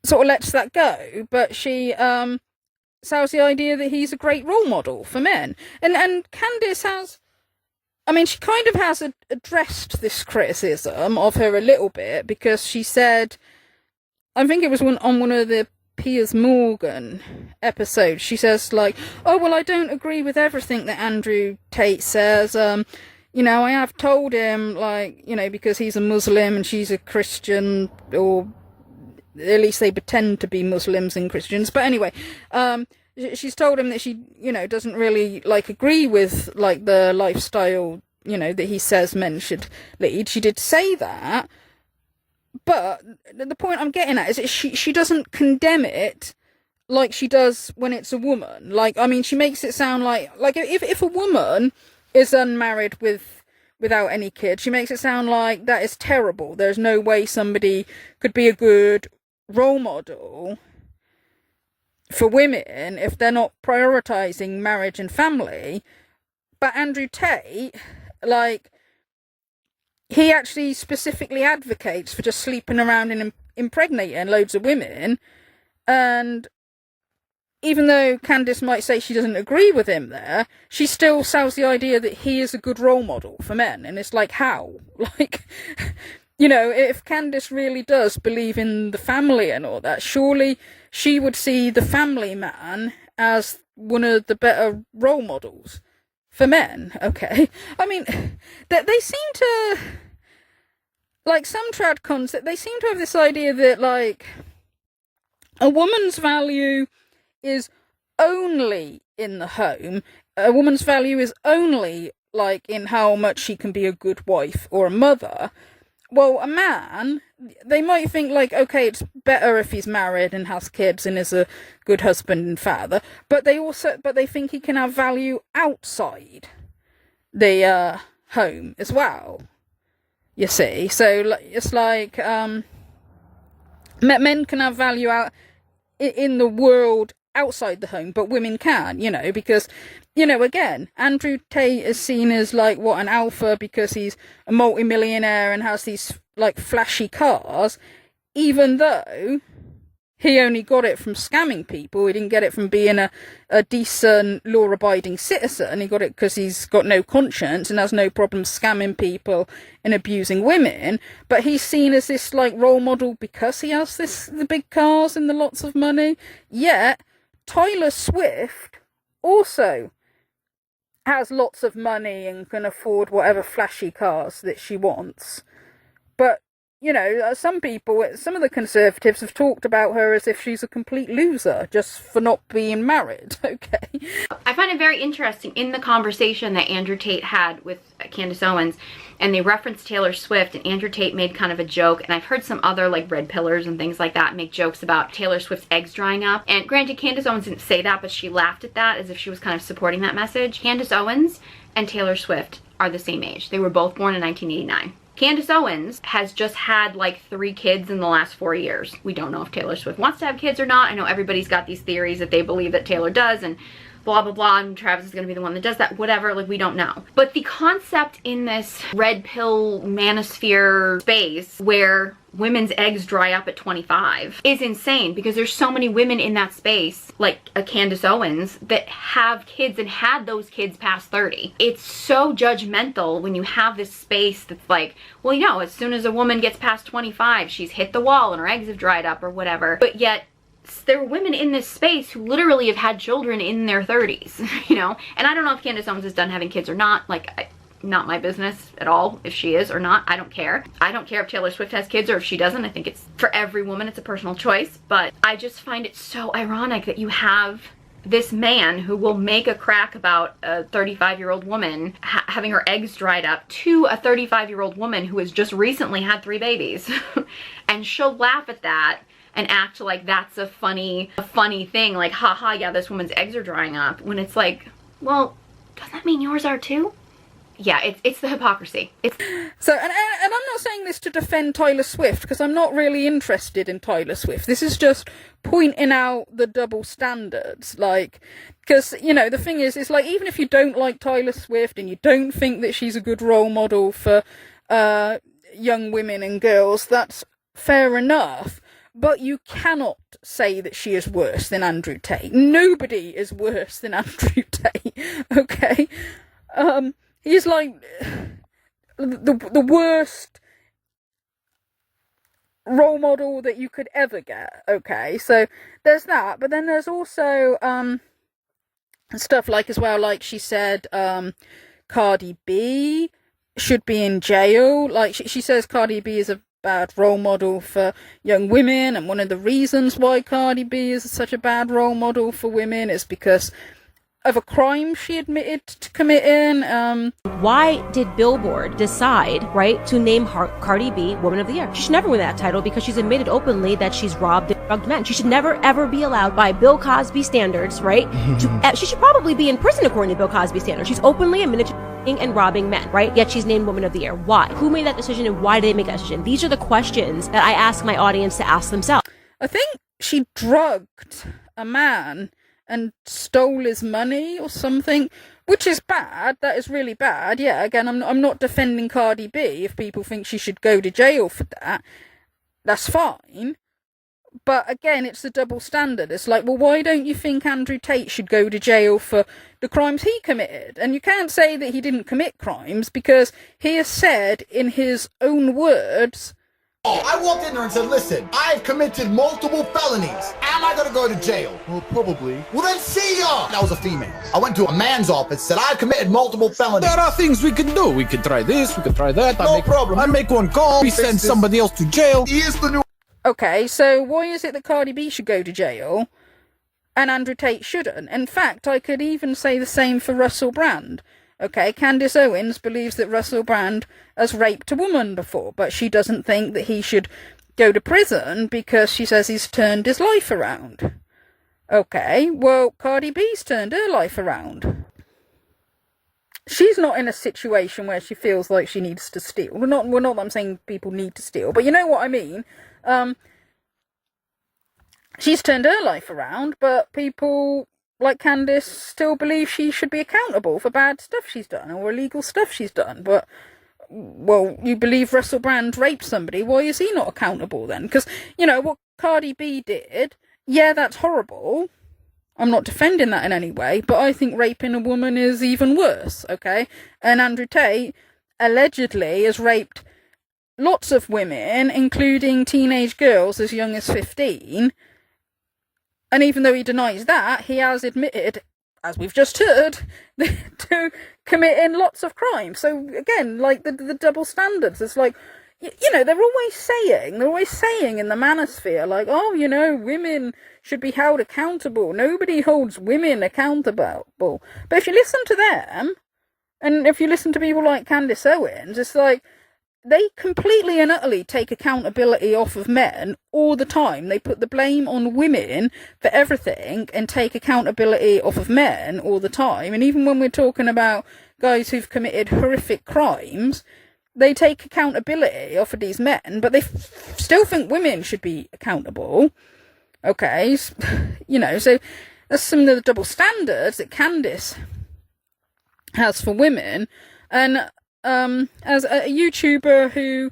sort of lets that go, but she sells the idea that he's a great role model for men. And Candace has, I mean, she kind of has addressed this criticism of her a little bit, because she said, I think it was on one of the Piers Morgan episode, she says, like, oh, well, I don't agree with everything that Andrew Tate says. You know, I have told him, like, you know, because he's a Muslim and she's a Christian, or at least they pretend to be Muslims and Christians. But anyway, she's told him that she, you know, doesn't really, like, agree with, like, the lifestyle, you know, that he says men should lead. She did say that. But the point I'm getting at is that she doesn't condemn it like she does when it's a woman. Like, I mean, she makes it sound like if a woman is unmarried without any kids, she makes it sound like that is terrible. There's no way somebody could be a good role model for women if they're not prioritizing marriage and family. But Andrew Tate, like, he actually specifically advocates for just sleeping around and impregnating loads of women. And even though Candace might say she doesn't agree with him there, she still sells the idea that he is a good role model for men. And it's like, how? Like, you know, if Candace really does believe in the family and all that, surely she would see the family man as one of the better role models for men, okay? I mean, they seem to, like, some trad cons, they seem to have this idea that, like, a woman's value is only in the home. A woman's value is only, like, in how much she can be a good wife or a mother. Well, a man, they might think, like, okay, it's better if he's married and has kids and is a good husband and father, but they think he can have value outside the home as well, you see. So it's like men can have value out in the world outside the home, but women can, you know, because, you know, again, Andrew Tate is seen as, like, what, an alpha because he's a multi-millionaire and has these, like, flashy cars, even though he only got it from scamming people. He didn't get it from being a decent, law-abiding citizen. He got it because he's got no conscience and has no problem scamming people and abusing women. But he's seen as this, like, role model because he has the big cars and the lots of money. Yet Taylor Swift also has lots of money and can afford whatever flashy cars that she wants. But, you know, some of the Conservatives have talked about her as if she's a complete loser just for not being married, okay? I find it very interesting in the conversation that Andrew Tate had with Candace Owens, and they referenced Taylor Swift, and Andrew Tate made kind of a joke, and I've heard some other, like, red pillars and things like that make jokes about Taylor Swift's eggs drying up. And granted, Candace Owens didn't say that, but she laughed at that as if she was kind of supporting that message. Candace Owens and Taylor Swift are the same age. They were both born in 1989. Candace Owens has just had like 3 kids in the last 4 years. We don't know if Taylor Swift wants to have kids or not. I know everybody's got these theories that they believe that Taylor does and blah, blah, blah, and Travis is going to be the one that does that, whatever, like, we don't know. But the concept in this red pill manosphere space where women's eggs dry up at 25 is insane, because there's so many women in that space, like a Candace Owens, that have kids and had those kids past 30. It's so judgmental when you have this space that's like, well, you know, as soon as a woman gets past 25, she's hit the wall and her eggs have dried up or whatever. But yet, there are women in this space who literally have had children in their 30s, you know? And I don't know if Candace Owens is done having kids or not. Like, not my business at all if she is or not. I don't care. I don't care if Taylor Swift has kids or if she doesn't. I think it's, for every woman, it's a personal choice. But I just find it so ironic that you have this man who will make a crack about a 35-year-old woman having her eggs dried up to a 35-year-old woman who has just recently had 3 babies. And she'll laugh at that and act like that's a funny thing, like, haha, yeah, this woman's eggs are drying up, when it's like, well, doesn't that mean yours are too? Yeah, it's the hypocrisy. So, and I'm not saying this to defend Taylor Swift, because I'm not really interested in Taylor Swift. This is just pointing out the double standards, like, because, you know, the thing is, it's like, even if you don't like Taylor Swift and you don't think that she's a good role model for young women and girls, that's fair enough. But you cannot say that she is worse than Andrew Tate. Nobody is worse than Andrew Tate, okay? He's like the worst role model that you could ever get, okay? So there's that, but then there's also stuff like, as well, like she said, Cardi B should be in jail. Like, she says Cardi B is a bad role model for young women, and one of the reasons why Cardi B is such a bad role model for women is because of a crime she admitted to committing. Why did Billboard decide, right, to name Cardi B Woman of the Year? She should never win that title because she's admitted openly that she's robbed and drugged men. She should never, ever be allowed by Bill Cosby standards, right? She should probably be in prison according to Bill Cosby standards. She's openly admitted to and robbing men, right? Yet she's named Woman of the Year. Why? Who made that decision, and why did they make that decision? These are the questions that I ask my audience to ask themselves. I think she drugged a man and stole his money or something, which is bad. That is really bad. Yeah, again, I'm not defending Cardi B. If people think she should go to jail for that, that's fine. But again, it's the double standard. It's like, well, why don't you think Andrew Tate should go to jail for the crimes he committed? And you can't say that he didn't commit crimes, because he has said in his own words... Oh, I walked in there and said, listen, I've committed multiple felonies. Am I gonna go to jail? Well, probably. Well, then see ya! That was a female. I went to a man's office, said I've committed multiple felonies. There are things we can do. We can try this, we can try that. No problem. I make one call, we send somebody else to jail. He is the new... Okay, so why is it that Cardi B should go to jail and Andrew Tate shouldn't? In fact, I could even say the same for Russell Brand. Okay, Candace Owens believes that Russell Brand has raped a woman before, but she doesn't think that he should go to prison because she says he's turned his life around. Okay, well, Cardi B's turned her life around. She's not in a situation where she feels like she needs to steal. We're not that I'm saying people need to steal, but you know what I mean. She's turned her life around, but people like Candace still believe she should be accountable for bad stuff she's done or illegal stuff she's done. But, well, you believe Russell Brand raped somebody, why is he not accountable then? Because, you know, what Cardi B did, yeah, that's horrible. I'm not defending that in any way, but I think raping a woman is even worse, okay? And Andrew Tate allegedly has raped lots of women, including teenage girls as young as 15. And even though he denies that, he has admitted, as we've just heard, to committing lots of crimes. So again, like the double standards, it's like, you know, they're always saying in the manosphere, like, oh, you know, women should be held accountable. Nobody holds women accountable. But if you listen to them, and if you listen to people like Candace Owens, it's like, they completely and utterly take accountability off of men all the time. They put the blame on women for everything and take accountability off of men all the time. And even when we're talking about guys who've committed horrific crimes, they take accountability off of these men, but they still think women should be accountable. Okay, you know, so that's some of the double standards that Candace has for women. And as a YouTuber who,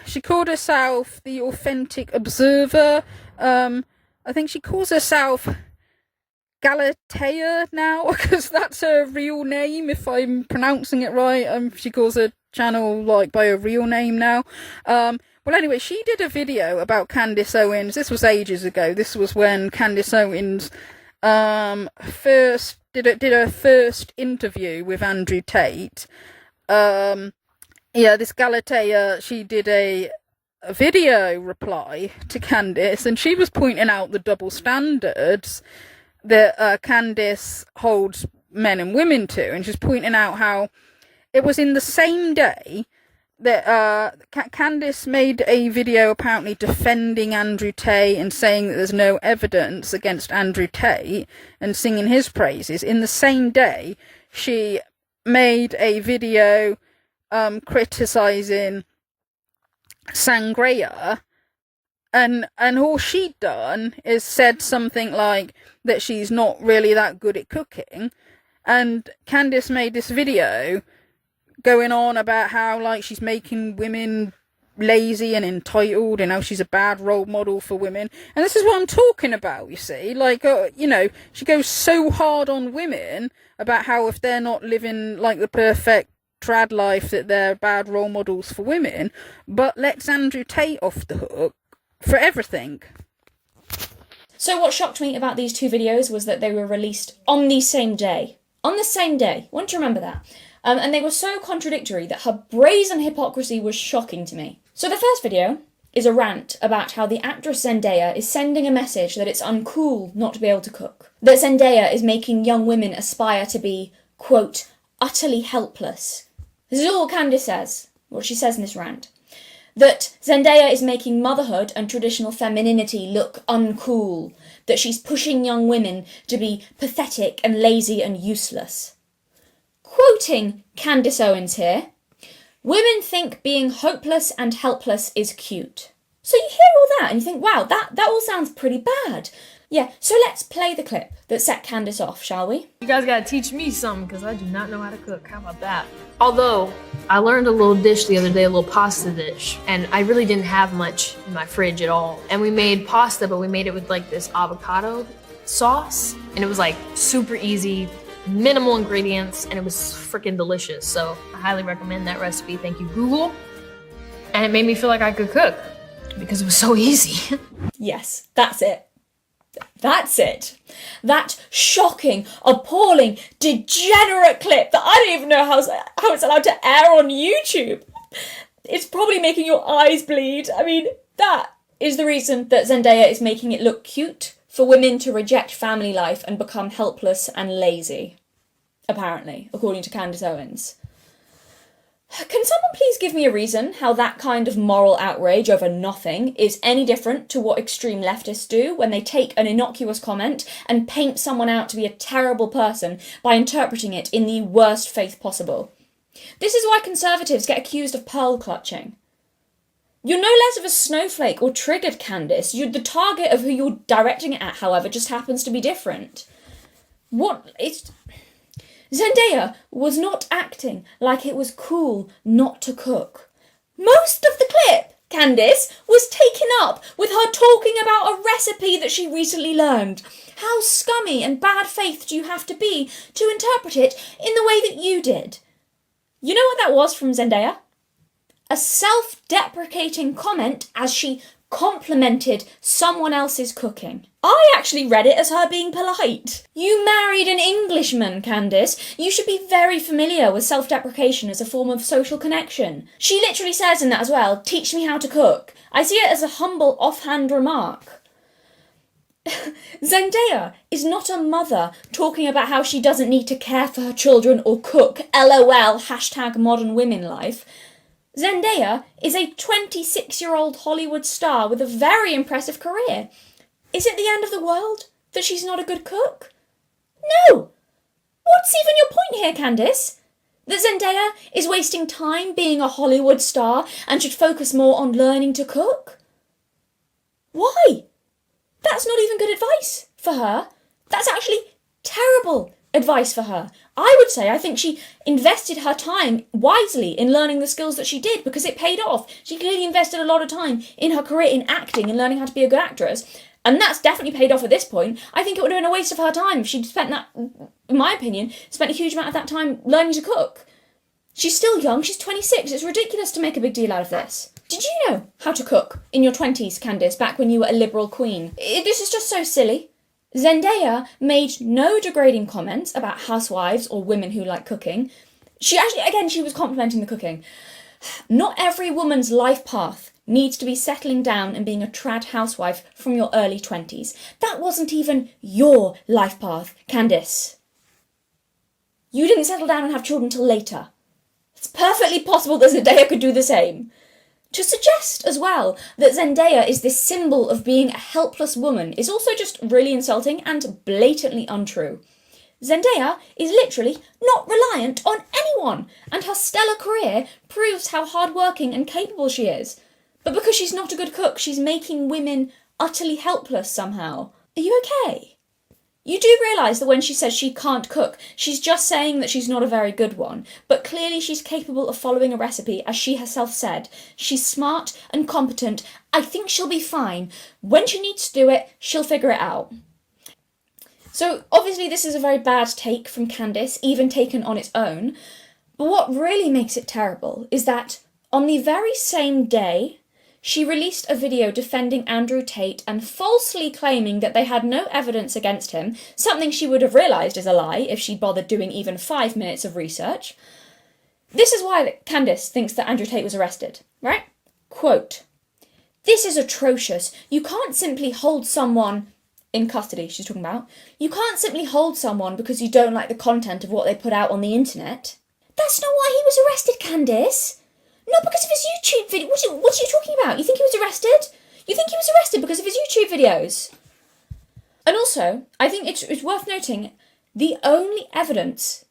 she called herself the Authentic Observer. I think she calls herself Galatea now, because that's her real name, if I'm pronouncing it right. She calls her channel, like, by her real name now. Well, anyway, she did a video about Candace Owens. This was ages ago. This was when Candace Owens, first did her first interview with Andrew Tate. This Galatea, she did a video reply to Candace, and she was pointing out the double standards that Candace holds men and women to, and she's pointing out how it was in the same day that Candace made a video apparently defending Andrew Tate and saying that there's no evidence against Andrew Tate and singing his praises. In the same day, she made a video criticising sangria, and all she'd done is said something like that she's not really that good at cooking, and Candace made this video going on about how, like, she's making women lazy and entitled and how she's a bad role model for women. And this is what I'm talking about, you see. Like, you know, she goes so hard on women about how if they're not living, like, the perfect trad life, that they're bad role models for women, but lets Andrew Tate off the hook for everything. So what shocked me about these two videos was that they were released on the same day. On the same day. I want you to remember that. And they were so contradictory that her brazen hypocrisy was shocking to me. So the first video is a rant about how the actress Zendaya is sending a message that it's uncool not to be able to cook. That Zendaya is making young women aspire to be, quote, utterly helpless. This is all Candace says, what she says in this rant. That Zendaya is making motherhood and traditional femininity look uncool. That she's pushing young women to be pathetic and lazy and useless. Quoting Candace Owens here, women think being hopeless and helpless is cute. So you hear all that and you think, wow, that all sounds pretty bad. Yeah, so let's play the clip that set Candace off, shall we? You guys gotta teach me something, because I do not know how to cook. How about that? Although, I learned a little dish the other day, a little pasta dish, and I really didn't have much in my fridge at all. And we made pasta, but we made it with like this avocado sauce, and it was like super easy, minimal ingredients, and it was freaking delicious. So I highly recommend that recipe. Thank you, Google. And it made me feel like I could cook, because it was so easy. Yes, that's it. That's it. That shocking, appalling, degenerate clip that I don't even know how it's allowed to air on YouTube. It's probably making your eyes bleed. I mean, that is the reason that Zendaya is making it look cute for women to reject family life and become helpless and lazy. Apparently, according to Candace Owens. Can someone please give me a reason how that kind of moral outrage over nothing is any different to what extreme leftists do when they take an innocuous comment and paint someone out to be a terrible person by interpreting it in the worst faith possible? This is why conservatives get accused of pearl clutching. You're no less of a snowflake or triggered, Candace. The target of who you're directing it at, however, just happens to be different. Zendaya was not acting like it was cool not to cook. Most of the clip, Candace, was taken up with her talking about a recipe that she recently learned. How scummy and bad faith do you have to be to interpret it in the way that you did? You know what that was from Zendaya? A self-deprecating comment as she complimented someone else's cooking. I actually read it as her being polite. You married an Englishman, Candace. You should be very familiar with self-deprecation as a form of social connection. She literally says in that as well, teach me how to cook. I see it as a humble offhand remark. Zendaya is not a mother talking about how she doesn't need to care for her children or cook, LOL, #modern women life. Zendaya is a 26-year-old Hollywood star with a very impressive career. Is it the end of the world that she's not a good cook? No! What's even your point here, Candace? That Zendaya is wasting time being a Hollywood star and should focus more on learning to cook? Why? That's not even good advice for her. That's actually terrible advice for her. I think she invested her time wisely in learning the skills that she did because it paid off. She clearly invested a lot of time in her career in acting and learning how to be a good actress. And that's definitely paid off at this point. I think it would have been a waste of her time if she'd spent that, in my opinion, spent a huge amount of that time learning to cook. She's still young, she's 26. It's ridiculous to make a big deal out of this. Did you know how to cook in your 20s, Candace, back when you were a liberal queen? This is just so silly. Zendaya made no degrading comments about housewives or women who like cooking. She was complimenting the cooking. Not every woman's life path needs to be settling down and being a trad housewife from your early 20s. That wasn't even your life path, Candace. You didn't settle down and have children till later. It's perfectly possible that Zendaya could do the same. To suggest as well that Zendaya is this symbol of being a helpless woman is also just really insulting and blatantly untrue. Zendaya is literally not reliant on anyone, and her stellar career proves how hardworking and capable she is. But because she's not a good cook, she's making women utterly helpless somehow. Are you okay? You do realise that when she says she can't cook, she's just saying that she's not a very good one, but clearly she's capable of following a recipe, as she herself said. She's smart and competent. I think she'll be fine. When she needs to do it, she'll figure it out. So obviously this is a very bad take from Candace, even taken on its own. But what really makes it terrible is that on the very same day, she released a video defending Andrew Tate and falsely claiming that they had no evidence against him, something she would have realised is a lie if she'd bothered doing even 5 minutes of research. This is why Candace thinks that Andrew Tate was arrested, right? Quote, "This is atrocious. You can't simply hold someone," in custody she's talking about, "you can't simply hold someone because you don't like the content of what they put out on the internet." That's not why he was arrested, Candace. Not because of his YouTube video. What are you talking about? You think he was arrested? You think he was arrested because of his YouTube videos? And also, I think it's worth noting, the only evidence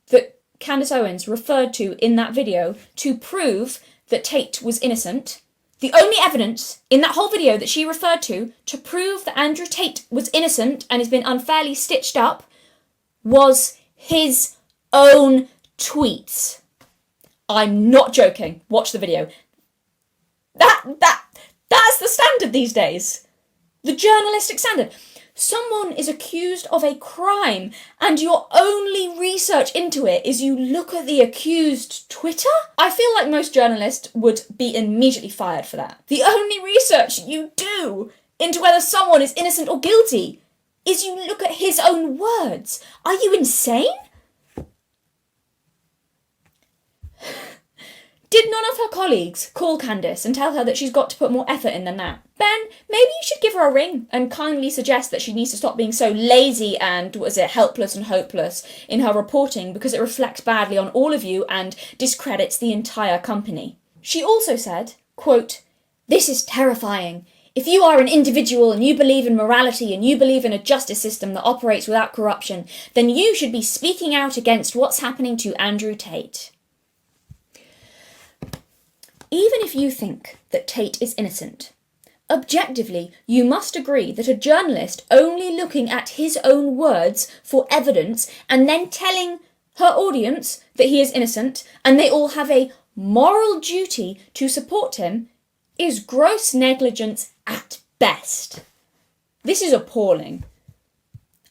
that Candace Owens referred to in that video to prove that Tate was innocent, The only evidence in that whole video that she referred to prove that Andrew Tate was innocent and has been unfairly stitched up was his own tweets. I'm not joking. Watch the video. That's the standard these days. The journalistic standard. Someone is accused of a crime and your only research into it is you look at the accused Twitter? I feel like most journalists would be immediately fired for that. The only research you do into whether someone is innocent or guilty is you look at his own words. Are you insane? Did none of her colleagues call Candace and tell her that she's got to put more effort in than that? Ben, maybe you should give her a ring and kindly suggest that she needs to stop being so lazy and, helpless and hopeless in her reporting because it reflects badly on all of you and discredits the entire company. She also said, quote, "This is terrifying. If you are an individual and you believe in morality and you believe in a justice system that operates without corruption, then you should be speaking out against what's happening to Andrew Tate." Even if you think that Tate is innocent, objectively, you must agree that a journalist only looking at his own words for evidence and then telling her audience that he is innocent and they all have a moral duty to support him is gross negligence at best. This is appalling.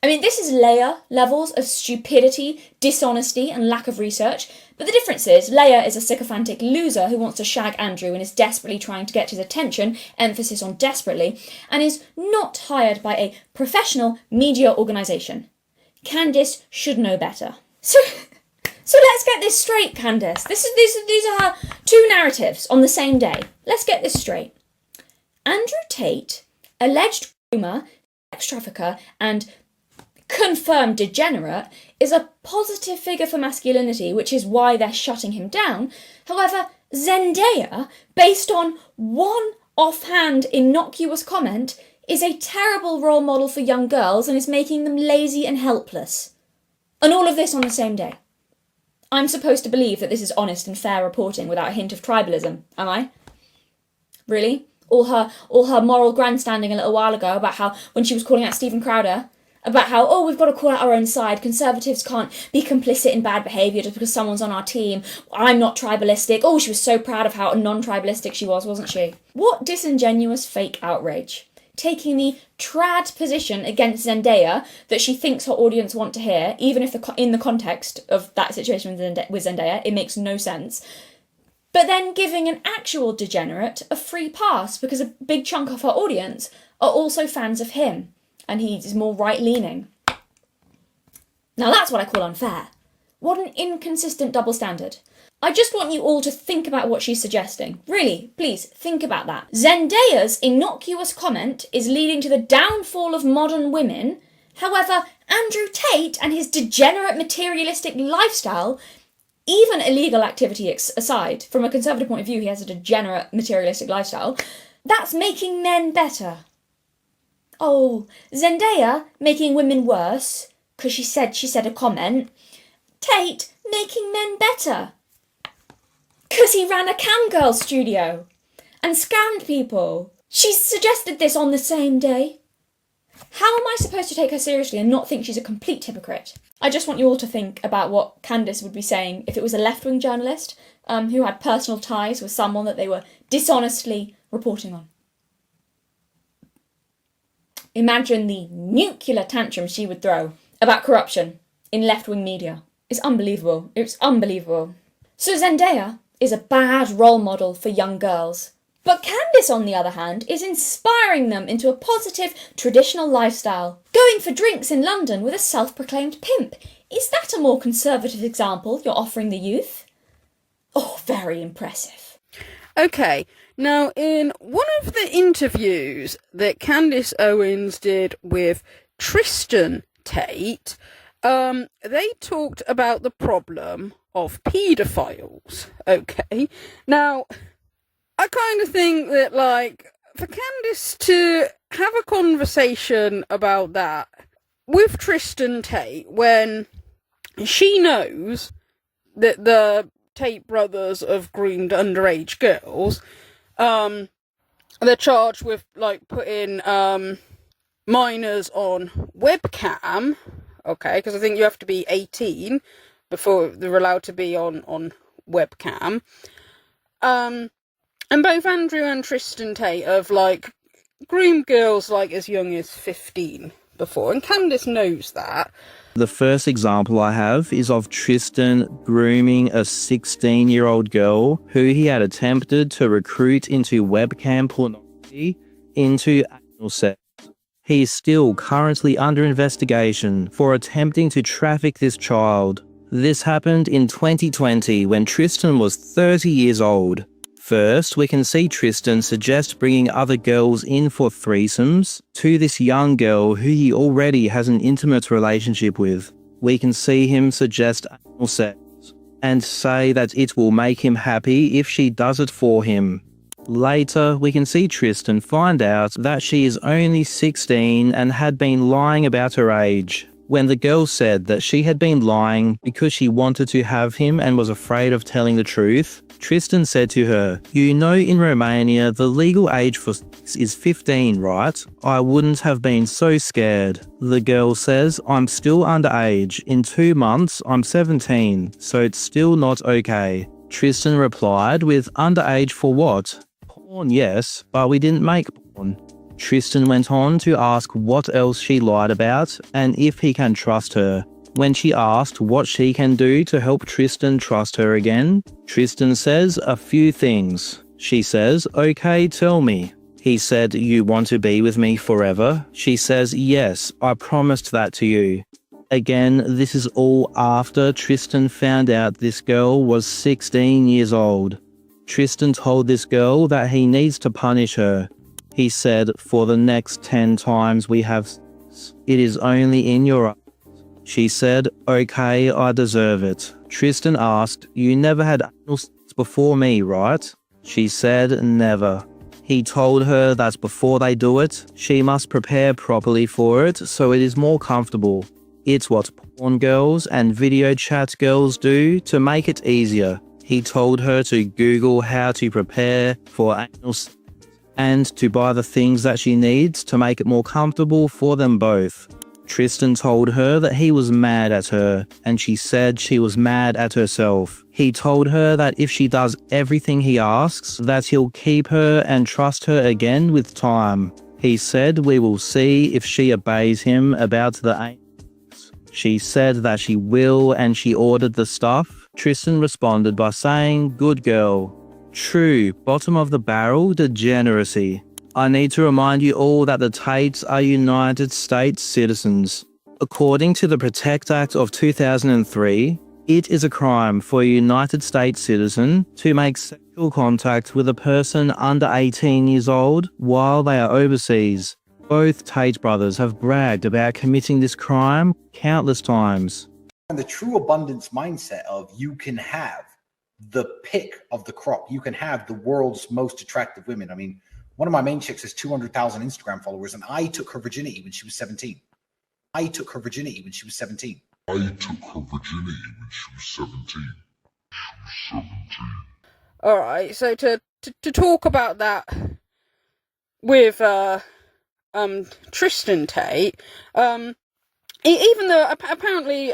I mean, this is layer levels of stupidity, dishonesty, and lack of research. But the difference is, Leia is a sycophantic loser who wants to shag Andrew and is desperately trying to get his attention, emphasis on desperately, and is not hired by a professional media organisation. Candace should know better. So let's get this straight, Candace. These are her two narratives on the same day. Let's get this straight. Andrew Tate, alleged groomer, sex trafficker, and confirmed degenerate, is a positive figure for masculinity, which is why they're shutting him down. However, Zendaya, based on one offhand innocuous comment, is a terrible role model for young girls and is making them lazy and helpless. And all of this on the same day. I'm supposed to believe that this is honest and fair reporting without a hint of tribalism, am I? Really? All her moral grandstanding a little while ago about how, when she was calling out Stephen Crowder, about how, oh, we've got to call out our own side, conservatives can't be complicit in bad behaviour just because someone's on our team, I'm not tribalistic, oh, she was so proud of how non-tribalistic she was, wasn't she? What disingenuous fake outrage. Taking the trad position against Zendaya that she thinks her audience want to hear, even if in the context of that situation with Zendaya, it makes no sense. But then giving an actual degenerate a free pass because a big chunk of her audience are also fans of him. And he's more right-leaning. Now that's what I call unfair. What an inconsistent double standard. I just want you all to think about what she's suggesting. Really, please, think about that. Zendaya's innocuous comment is leading to the downfall of modern women. However, Andrew Tate and his degenerate materialistic lifestyle, even illegal activity aside, from a conservative point of view, he has a degenerate materialistic lifestyle, that's making men better. Oh, Zendaya making women worse, because she said a comment. Tate making men better, because he ran a camgirl studio and scammed people. She suggested this on the same day. How am I supposed to take her seriously and not think she's a complete hypocrite? I just want you all to think about what Candace would be saying if it was a left-wing journalist who had personal ties with someone that they were dishonestly reporting on. Imagine the nuclear tantrum she would throw about corruption in left-wing media. It's unbelievable. It's unbelievable. So Zendaya is a bad role model for young girls. But Candace, on the other hand, is inspiring them into a positive, traditional lifestyle. Going for drinks in London with a self-proclaimed pimp. Is that a more conservative example you're offering the youth? Oh, very impressive. Okay, now in one of the interviews that Candace Owens did with Tristan Tate, they talked about the problem of paedophiles. Okay, now I kind of think that, like, for Candace to have a conversation about that with Tristan Tate when she knows that the Tate brothers have groomed underage girls, they're charged with like putting minors on webcam, okay, because I think you have to be 18 before they're allowed to be on webcam. And both Andrew and Tristan Tate have like groomed girls like as young as 15 before, and Candace knows that. The first example I have is of Tristan grooming a 16-year-old girl who he had attempted to recruit into webcam pornography into anal sex. He is still currently under investigation for attempting to traffic this child. This happened in 2020 when Tristan was 30 years old. First, we can see Tristan suggest bringing other girls in for threesomes to this young girl who he already has an intimate relationship with. We can see him suggest anal sex and say that it will make him happy if she does it for him. Later, we can see Tristan find out that she is only 16 and had been lying about her age. When the girl said that she had been lying because she wanted to have him and was afraid of telling the truth, Tristan said to her, "You know in Romania the legal age for sex is 15, right? I wouldn't have been so scared." The girl says, "I'm still underage. In 2 months I'm 17, so it's still not okay." Tristan replied with, "Underage for what?" "Porn, yes, but we didn't make porn." Tristan went on to ask what else she lied about and if he can trust her. When she asked what she can do to help Tristan trust her again, Tristan says a few things. She says, "Okay, tell me." He said, "You want to be with me forever?" She says, "Yes, I promised that to you." Again, this is all after Tristan found out this girl was 16 years old. Tristan told this girl that he needs to punish her. He said, "For the next 10 times we have sex, it is only in your eyes." She said, "Okay, I deserve it." Tristan asked, "You never had anal sex before me, right?" She said, "Never." He told her that before they do it, she must prepare properly for it so it is more comfortable. It's what porn girls and video chat girls do to make it easier. He told her to Google how to prepare for anal sex and to buy the things that she needs to make it more comfortable for them both. Tristan told her that he was mad at her, and she said she was mad at herself. He told her that if she does everything he asks, that he'll keep her and trust her again with time. He said we will see if she obeys him about the anal. She said that she will, and she ordered the stuff. Tristan responded by saying, "Good girl." True, bottom of the barrel degeneracy. I need to remind you all that the Tates are United States citizens. According to the Protect Act of 2003, it is a crime for a United States citizen to make sexual contact with a person under 18 years old while they are overseas. Both Tate brothers have bragged about committing this crime countless times. And the true abundance mindset of you can have the pick of the crop. You can have the world's most attractive women. I mean, one of my main chicks has 200,000 Instagram followers, and I took her virginity when she was 17. I took her virginity when she was 17. I took her virginity when she was 17. She was 17. All right, so to talk about that with Tristan Tate, even though apparently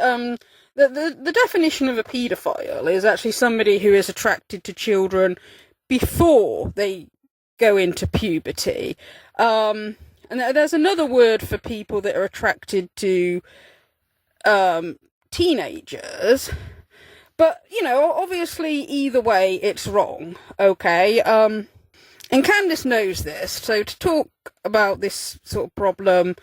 the definition of a paedophile is actually somebody who is attracted to children before they go into puberty. And there's another word for people that are attracted to teenagers. But, you know, obviously either way it's wrong, okay? And Candace knows this, so to talk about this sort of problem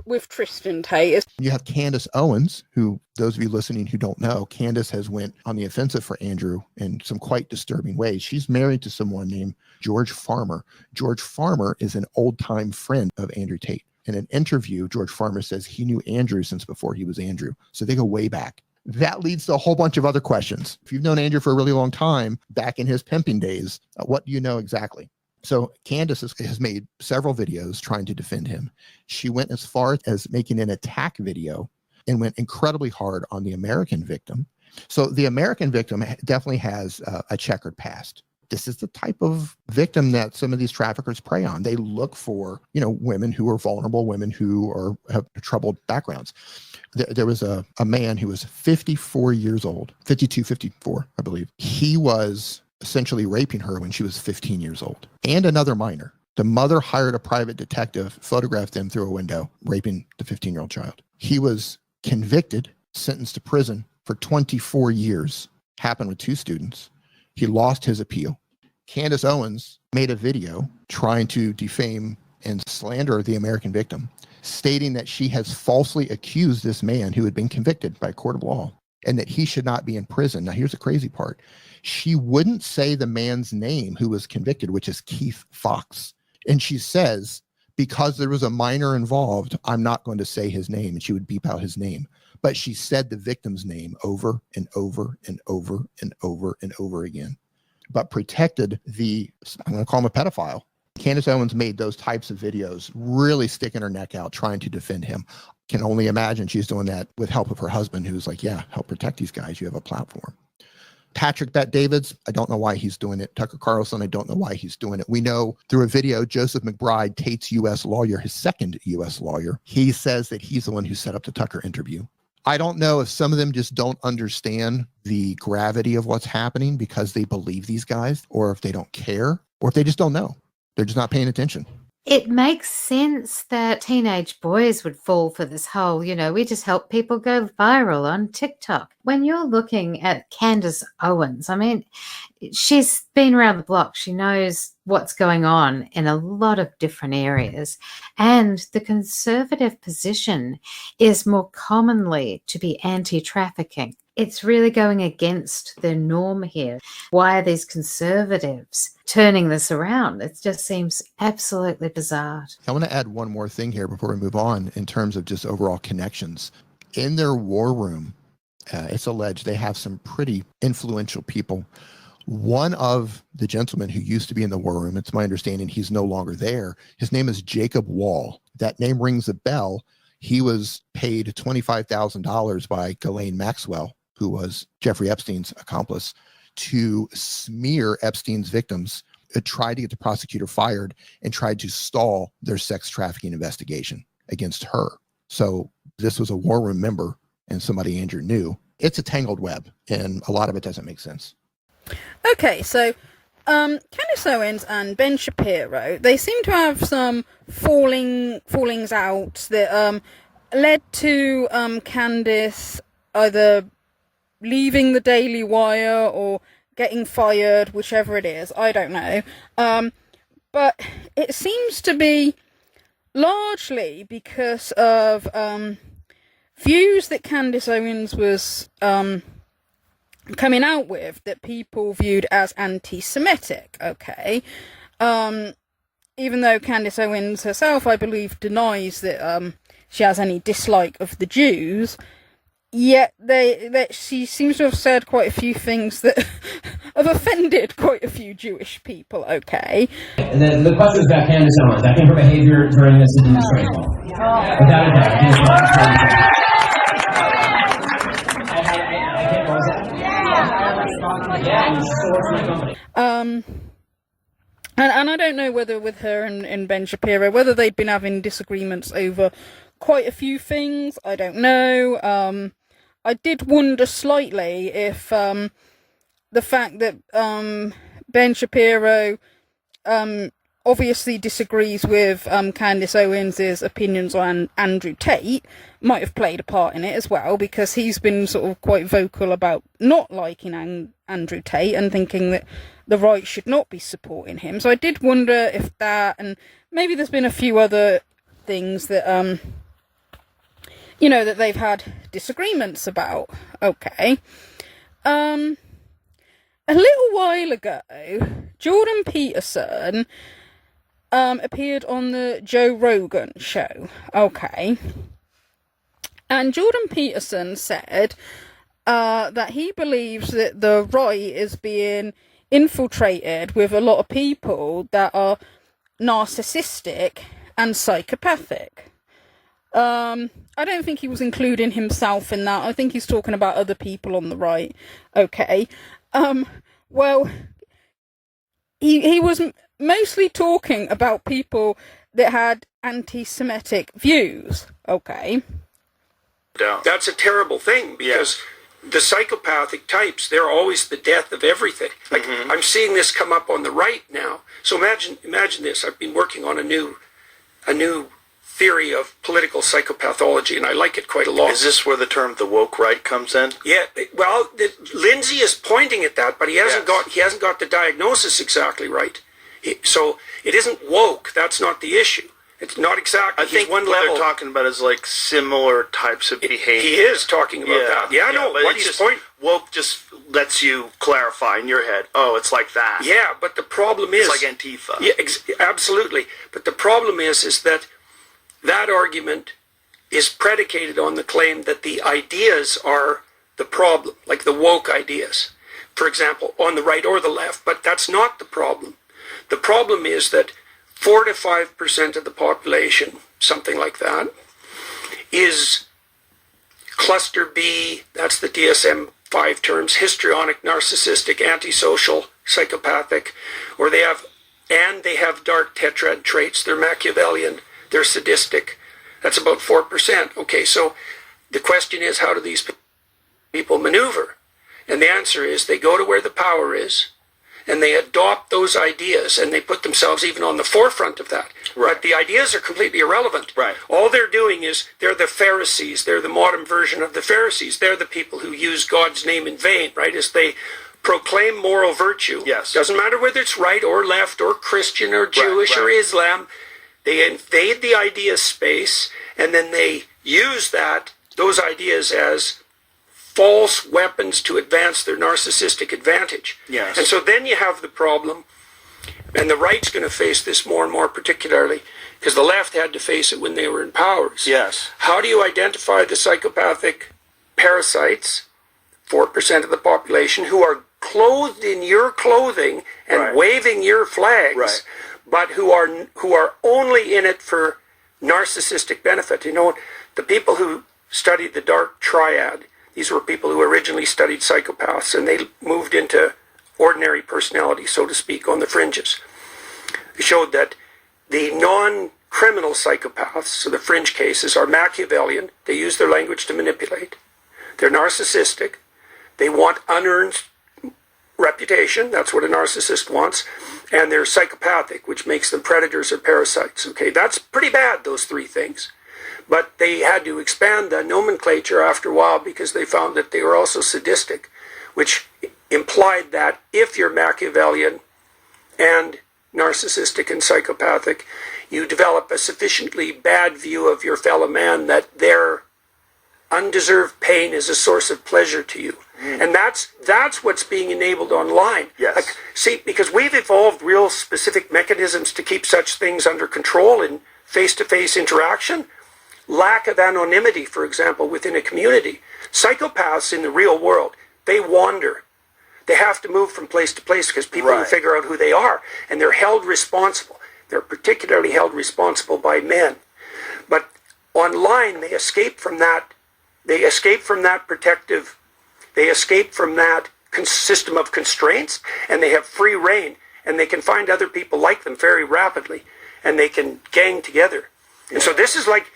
with Tristan Tate. You have Candace Owens, who, those of you listening who don't know, Candace has went on the offensive for Andrew in some quite disturbing ways. She's married to someone named George Farmer. George Farmer is an old-time friend of Andrew Tate. In an interview, George Farmer says he knew Andrew since before he was Andrew. So they go way back. That leads to a whole bunch of other questions. If you've known Andrew for a really long time, back in his pimping days, what do you know exactly? So Candace has made several videos trying to defend him. She went as far as making an attack video and went incredibly hard on the American victim. So the American victim definitely has a checkered past. this is the type of victim that some of these traffickers prey on. They look for, women who are vulnerable, women who have troubled backgrounds. There was a man who was 54 years old, 52, 54, I believe. He was essentially raping her when she was 15 years old, and another minor. The mother hired a private detective, photographed them through a window, raping the 15-year-old child. He was convicted, sentenced to prison for 24 years. Happened with 2 students. He lost his appeal. Candace Owens made a video trying to defame and slander the American victim, stating that she has falsely accused this man who had been convicted by a court of law and that he should not be in prison. Now, here's the crazy part. She wouldn't say the man's name who was convicted, which is Keith Fox. And she says, because there was a minor involved, I'm not going to say his name. And she would beep out his name. But she said the victim's name over and over and over and over and over again, but protected I'm going to call him a pedophile. Candace Owens made those types of videos, really sticking her neck out, trying to defend him. Can only imagine she's doing that with help of her husband, who's like, yeah, help protect these guys. You have a platform. Patrick Bet-Davids, I don't know why he's doing it. Tucker Carlson, I don't know why he's doing it. We know through a video, Joseph McBride, Tate's U.S. lawyer, his second U.S. lawyer, he says that he's the one who set up the Tucker interview. I don't know if some of them just don't understand the gravity of what's happening because they believe these guys, or if they don't care, or if they just don't know. They're just not paying attention. It makes sense that teenage boys would fall for this whole, we just help people go viral on TikTok. When you're looking at Candace Owens, I mean, she's been around the block. She knows what's going on in a lot of different areas. And the conservative position is more commonly to be anti-trafficking. It's really going against the norm here. Why are these conservatives turning this around? It just seems absolutely bizarre. I want to add one more thing here before we move on in terms of just overall connections. In their war room, it's alleged they have some pretty influential people. One of the gentlemen who used to be in the war room, it's my understanding he's no longer there. His name is Jacob Wall. That name rings a bell. He was paid $25,000 by Ghislaine Maxwell, who was Jeffrey Epstein's accomplice, to smear Epstein's victims, tried to get the prosecutor fired, and tried to stall their sex trafficking investigation against her. So this was a war room member and somebody Andrew knew. It's a tangled web, and a lot of it doesn't make sense. Okay, so Candace Owens and Ben Shapiro, they seem to have some fallings out that led to Candace either leaving the Daily Wire or getting fired, whichever it is, I don't know. But it seems to be largely because of views that Candace Owens was coming out with that people viewed as anti-Semitic, okay? Even though Candace Owens herself, I believe, denies that she has any dislike of the Jews, yet she seems to have said quite a few things that have offended quite a few Jewish people, okay? And then the question is about Candace Owens. I think her behavior during this is disgraceful. Without a doubt. And I don't know whether with her and Ben Shapiro, whether they'd been having disagreements over quite a few things, I don't know. I did wonder slightly if the fact that Ben Shapiro obviously disagrees with Candace Owens' opinions on Andrew Tate might have played a part in it as well, because he's been sort of quite vocal about not liking Andrew Tate and thinking that the right should not be supporting him. So I did wonder if that, and maybe there's been a few other things that that they've had disagreements about. Okay. A little while ago, Jordan Peterson appeared on the Joe Rogan show. Okay. And Jordan Peterson said that he believes that the right is being infiltrated with a lot of people that are narcissistic and psychopathic. I don't think he was including himself in that. I think he's talking about other people on the right. Okay. Well, he was mostly talking about people that had anti-Semitic views. Okay. That's a terrible thing because the psychopathic types, they're always the death of everything. Like I'm seeing this come up on the right now. So imagine this. I've been working on a new theory of political psychopathology, and I like it quite a lot. Is this where the term the woke right comes in? Yeah, well, Lindsay is pointing at that, but he hasn't got the diagnosis exactly right. So it isn't woke. That's not the issue. It's not exactly. I think what they're talking about is like similar types of behavior. He is talking about that. Yeah, no, but what he's pointing. Woke just lets you clarify in your head. Oh, it's like that. Yeah, but the problem is it's like Antifa. Yeah, absolutely. But the problem is that argument is predicated on the claim that the ideas are the problem, like the woke ideas, for example, on the right or the left. But that's not the problem. The problem is that 4 to 5% of the population, something like that, is cluster B, that's the DSM-5 terms, histrionic, narcissistic, antisocial, psychopathic, or they have dark tetrad traits. They're Machiavellian, they're sadistic. That's about 4%. Okay, so the question is, how do these people maneuver? And the answer is they go to where the power is, and they adopt those ideas, and they put themselves even on the forefront of that. Right. But the ideas are completely irrelevant. Right. All they're doing is they're the Pharisees. They're the modern version of the Pharisees. They're the people who use God's name in vain, right? As they proclaim moral virtue. Yes. Doesn't matter whether it's right or left or Christian or Jewish or Islam. They invade the idea space, and then they use those ideas as false weapons to advance their narcissistic advantage. Yes. And so then you have the problem, and the right's going to face this more and more particularly, because the left had to face it when they were in powers. Yes. How do you identify the psychopathic parasites, 4% of the population, who are clothed in your clothing and waving your flags, but who are only in it for narcissistic benefit? You know, the people who studied the dark triad, these were people who originally studied psychopaths, and they moved into ordinary personality, so to speak, on the fringes. They showed that the non-criminal psychopaths, so the fringe cases, are Machiavellian. They use their language to manipulate. They're narcissistic. They want unearned reputation. That's what a narcissist wants. And they're psychopathic, which makes them predators or parasites. Okay, that's pretty bad, those three things. But they had to expand the nomenclature after a while because they found that they were also sadistic, which implied that if you're Machiavellian and narcissistic and psychopathic, you develop a sufficiently bad view of your fellow man that their undeserved pain is a source of pleasure to you. And that's what's being enabled online. Yes. Like, see, because we've evolved real specific mechanisms to keep such things under control in face-to-face interaction. Lack of anonymity, for example, within a community. Psychopaths in the real world, they wander. They have to move from place to place because people will figure out who they are. And they're held responsible. They're particularly held responsible by men. But online, they escape from that. They escape from that protective. They escape from that system of constraints, and they have free reign. And they can find other people like them very rapidly. And they can gang together. And so this is like,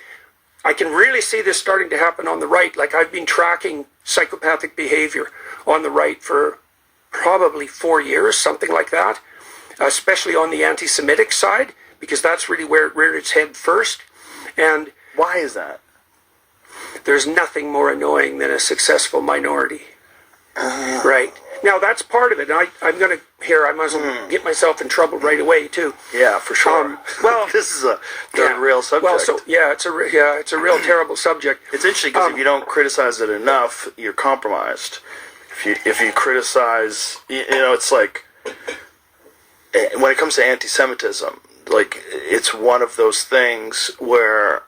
I can really see this starting to happen on the right. Like, I've been tracking psychopathic behavior on the right for probably 4 years, something like that, especially on the anti-Semitic side, because that's really where it reared its head first. And why is that? There's nothing more annoying than a successful minority. Right. Now, that's part of it. And I'm going to, I might as well get myself in trouble right away, too. Yeah, for sure. Well, this is a very real subject. Well, so, it's a real terrible subject. It's interesting because if you don't criticize it enough, you're compromised. If you criticize, it's like, when it comes to anti-Semitism, like, it's one of those things where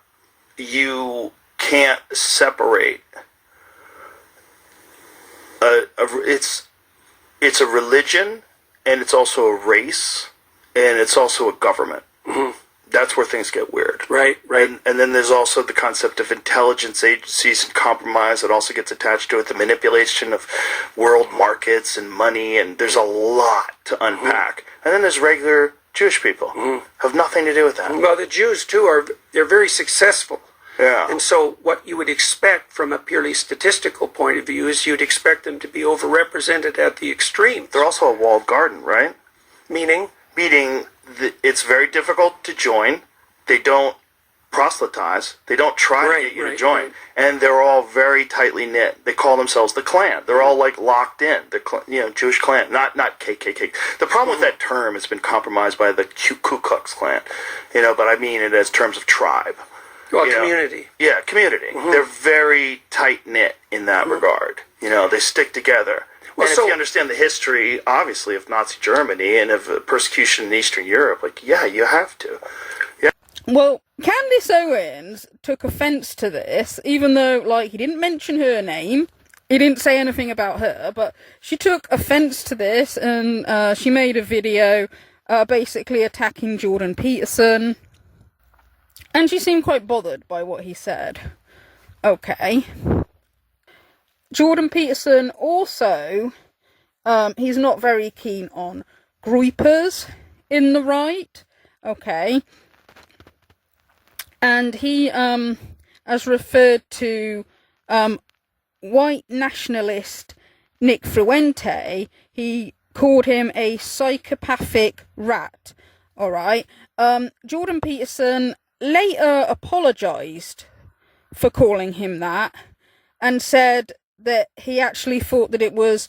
you can't separate. It's a religion, and it's also a race, and it's also a government. Mm-hmm. That's where things get weird. Right. And then there's also the concept of intelligence agencies and compromise that also gets attached to it, the manipulation of world markets and money, and there's a lot to unpack. And then there's regular Jewish people who have nothing to do with that. Well, the Jews, too, they're very successful. Yeah. And so what you would expect from a purely statistical point of view is you'd expect them to be overrepresented at the extremes. They're also a walled garden, right? Meaning? Meaning it's very difficult to join. They don't proselytize. They don't try to get you to join. And they're all very tightly knit. They call themselves the Klan. They're all like locked in. The Jewish Klan, not KKK. The problem with that term has been compromised by the Ku Klux Klan. But I mean it as terms of tribe. Well, community. Yeah, community. They're very tight knit in that regard. They stick together. Well, and if you understand the history, obviously, of Nazi Germany and of persecution in Eastern Europe, you have to. Yeah. Well, Candace Owens took offence to this, even though, he didn't mention her name. He didn't say anything about her, but she took offence to this, and she made a video basically attacking Jordan Peterson. And she seemed quite bothered by what he said. Okay. Jordan Peterson also, he's not very keen on groupers in the right. Okay. And he has referred to white nationalist Nick Fruente. He called him a psychopathic rat. All right. Jordan Peterson later apologised for calling him that and said that he actually thought that it was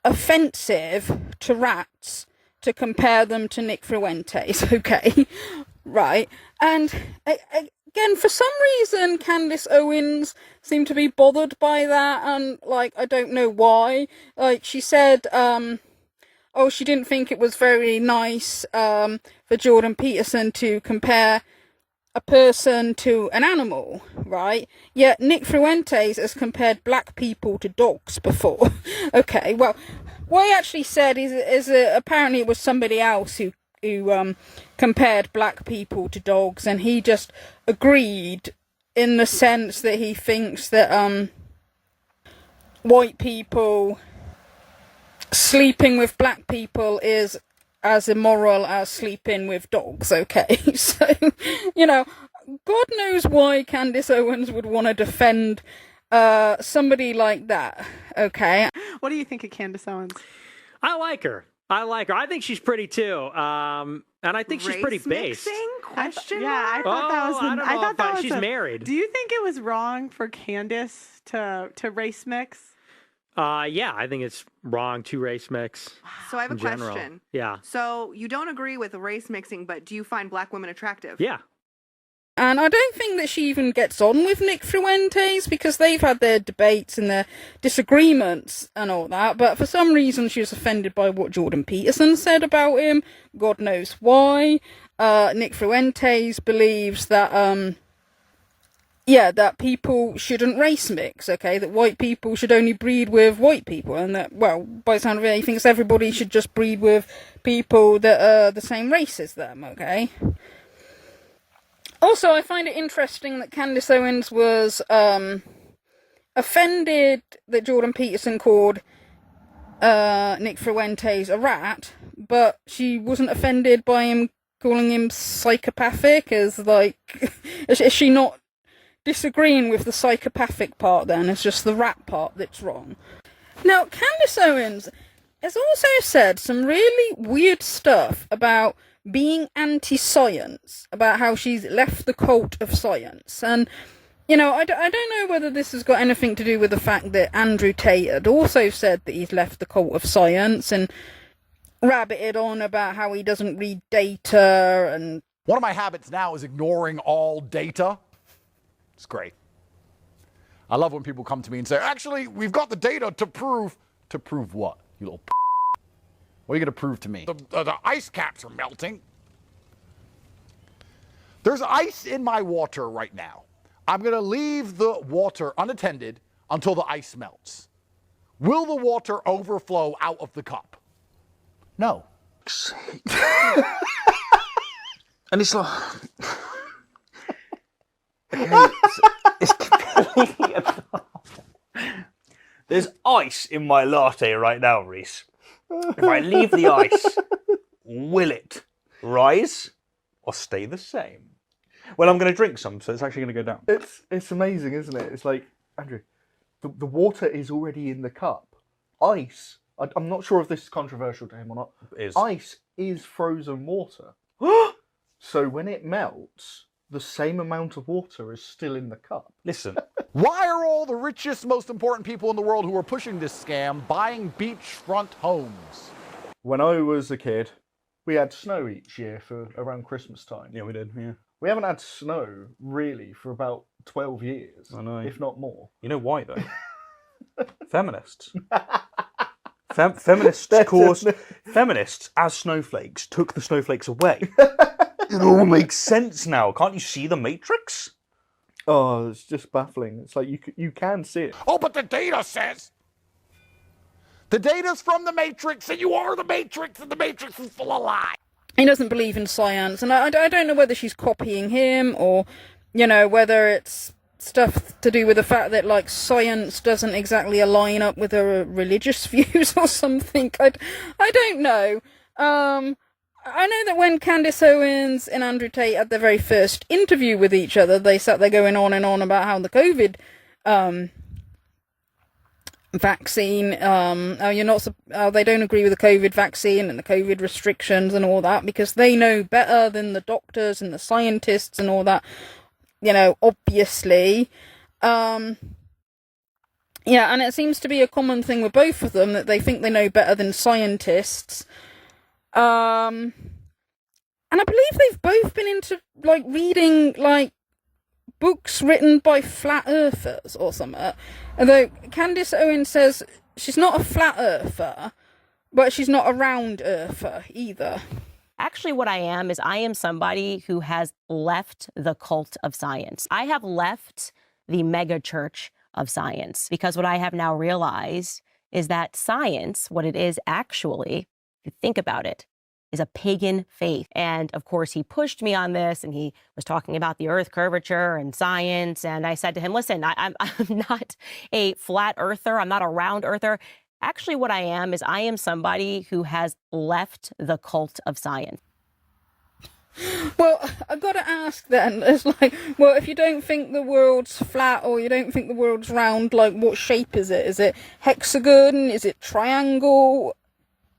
offensive to rats to compare them to Nick Fruente's. Okay, right. And again, for some reason, Candace Owens seemed to be bothered by that, and I don't know why. She said, she didn't think it was very nice for Jordan Peterson to compare a person to an animal, right? Yet Nick Fruentes has compared black people to dogs before. Okay, well, what he actually said is apparently it was somebody else who compared black people to dogs, and he just agreed in the sense that he thinks that white people sleeping with black people is as immoral as sleeping with dogs. Okay, so God knows why Candace Owens would want to defend somebody like that. Okay, what do you think of Candace Owens? I like her. I think she's pretty too. And I think she's pretty base. Question? I thought that was. I thought that was. She's married. Do you think it was wrong for Candace to race mix? Yeah, I think it's wrong to race mix. So I have a question. Yeah. So you don't agree with race mixing, but do you find black women attractive? Yeah. And I don't think that she even gets on with Nick Fruentes, because they've had their debates and their disagreements and all that, but for some reason she was offended by what Jordan Peterson said about him. God knows why. Nick Fruentes believes that that people shouldn't race mix, okay? That white people should only breed with white people, and that, well, by the sound of it, he thinks everybody should just breed with people that are the same race as them, okay? Also, I find it interesting that Candace Owens was offended that Jordan Peterson called Nick Fruentes a rat, but she wasn't offended by him calling him psychopathic, as is she not disagreeing with the psychopathic part then? It's just the rat part that's wrong. Now, Candace Owens has also said some really weird stuff about being anti-science, about how she's left the cult of science. And, I don't know whether this has got anything to do with the fact that Andrew Tate had also said that he's left the cult of science and rabbited on about how he doesn't read data. And one of my habits now is ignoring all data. It's great. I love when people come to me and say, actually, we've got the data to prove what, you little p***? What are you going to prove to me? The ice caps are melting. There's ice in my water right now. I'm going to leave the water unattended until the ice melts. Will the water overflow out of the cup? No. And it's like, It's completely There's ice in my latte right now, Reese. If I leave the ice, will it rise or stay the same? Well, I'm going to drink some, so it's actually going to go down. It's amazing, isn't it? It's like, Andrew, the water is already in the cup. Ice, I'm not sure if this is controversial to him or not. It is. Ice is frozen water. So when it melts, the same amount of water is still in the cup. Listen. Why are all the richest, most important people in the world who are pushing this scam buying beachfront homes? When I was a kid, we had snow each year for around Christmas time. Yeah, we did, yeah. We haven't had snow, really, for about 12 years. I know. If not more. You know why, though? Feminists. Feminists, as snowflakes, took the snowflakes away. It all makes sense now. Can't you see the Matrix? Oh, it's just baffling. It's like you can see it. Oh, but the data says the data's from the Matrix, and you are the Matrix, and the Matrix is full of lies. He doesn't believe in science, and I don't know whether she's copying him or, whether it's stuff to do with the fact that, like, science doesn't exactly align up with her religious views or something. I don't know. I know that when Candace Owens and Andrew Tate had their very first interview with each other, they sat there going on and on about how the COVID vaccine, they don't agree with the COVID vaccine and the COVID restrictions and all that because they know better than the doctors and the scientists and all that, obviously. Yeah, and it seems to be a common thing with both of them that they think they know better than scientists. And I believe they've both been into, like, reading, like, books written by flat earthers or something. Although Candace Owen says she's not a flat earther, but she's not a round earther either. Actually, what I am is I am somebody who has left the cult of science. I have left the mega church of science because what I have now realized is that science, what it is actually, if you think about it, is a pagan faith. And of course, he pushed me on this and he was talking about the earth curvature and science. And I said to him, listen, I'm not a flat earther. I'm not a round earther. Actually, what I am is I am somebody who has left the cult of science. Well, I've got to ask then, it's like, well, if you don't think the world's flat or you don't think the world's round, like, what shape is it? Is it hexagon? Is it triangle?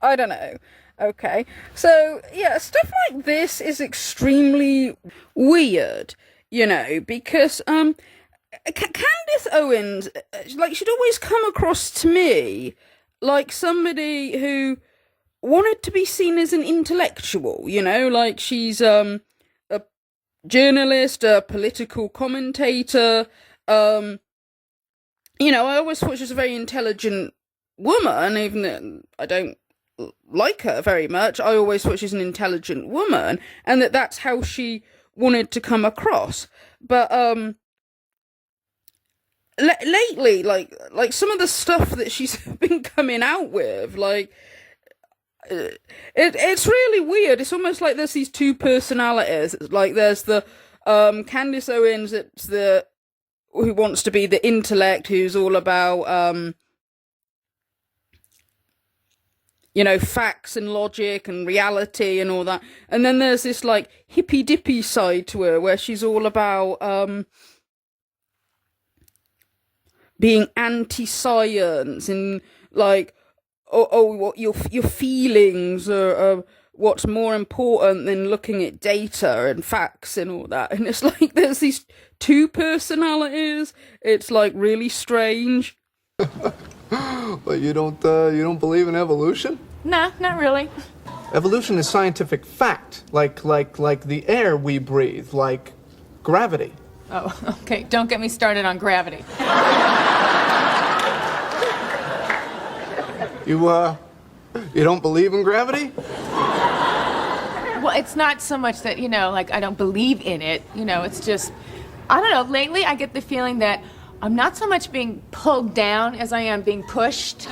I don't know. Okay, so, yeah, stuff like this is extremely weird, because, Candace Owens, like, she'd always come across to me like somebody who wanted to be seen as an intellectual, like she's, a journalist, a political commentator, I always thought she was a very intelligent woman, even though I don't like her very much. I always thought she's an intelligent woman and that's how she wanted to come across. But lately, like some of the stuff that she's been coming out with, like it's really weird. It's almost like there's these two personalities. Like there's the Candace Owens, it's the who wants to be the intellect, who's all about facts and logic and reality and all that. And then there's this, like, hippy-dippy side to her where she's all about being anti-science and, like, what your feelings are what's more important than looking at data and facts and all that. And it's like there's these two personalities. It's, like, really strange. But you don't believe in evolution? Nah, not really. Evolution is scientific fact, like the air we breathe, like gravity. Oh, okay. Don't get me started on gravity. You don't believe in gravity? Well, it's not so much that, like, I don't believe in it. It's just, I don't know, lately I get the feeling that I'm not so much being pulled down as I am being pushed.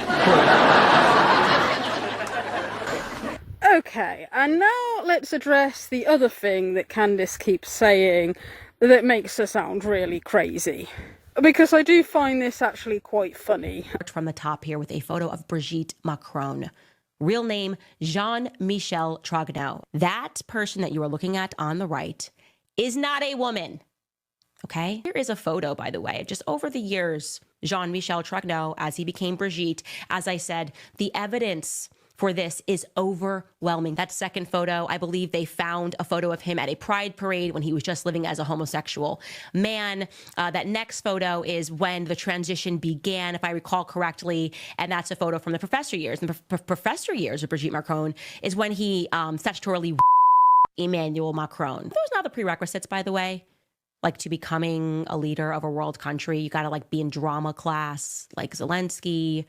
Okay, and now let's address the other thing that Candace keeps saying that makes her sound really crazy. Because I do find this actually quite funny. From the top here with a photo of Brigitte Macron. Real name, Jean-Michel Trogneau. That person that you are looking at on the right is not a woman. Okay? Here is a photo, by the way, just over the years, Jean-Michel Trogneau, as he became Brigitte. As I said, the evidence for this is overwhelming. That second photo, I believe they found a photo of him at a pride parade when he was just living as a homosexual man. That next photo is when the transition began, if I recall correctly, and that's a photo from the professor years. And the professor years of Brigitte Macron is when he statutorily Emmanuel Macron. Those are not the prerequisites, by the way. Like, to becoming a leader of a world country, you gotta like be in drama class, like Zelensky.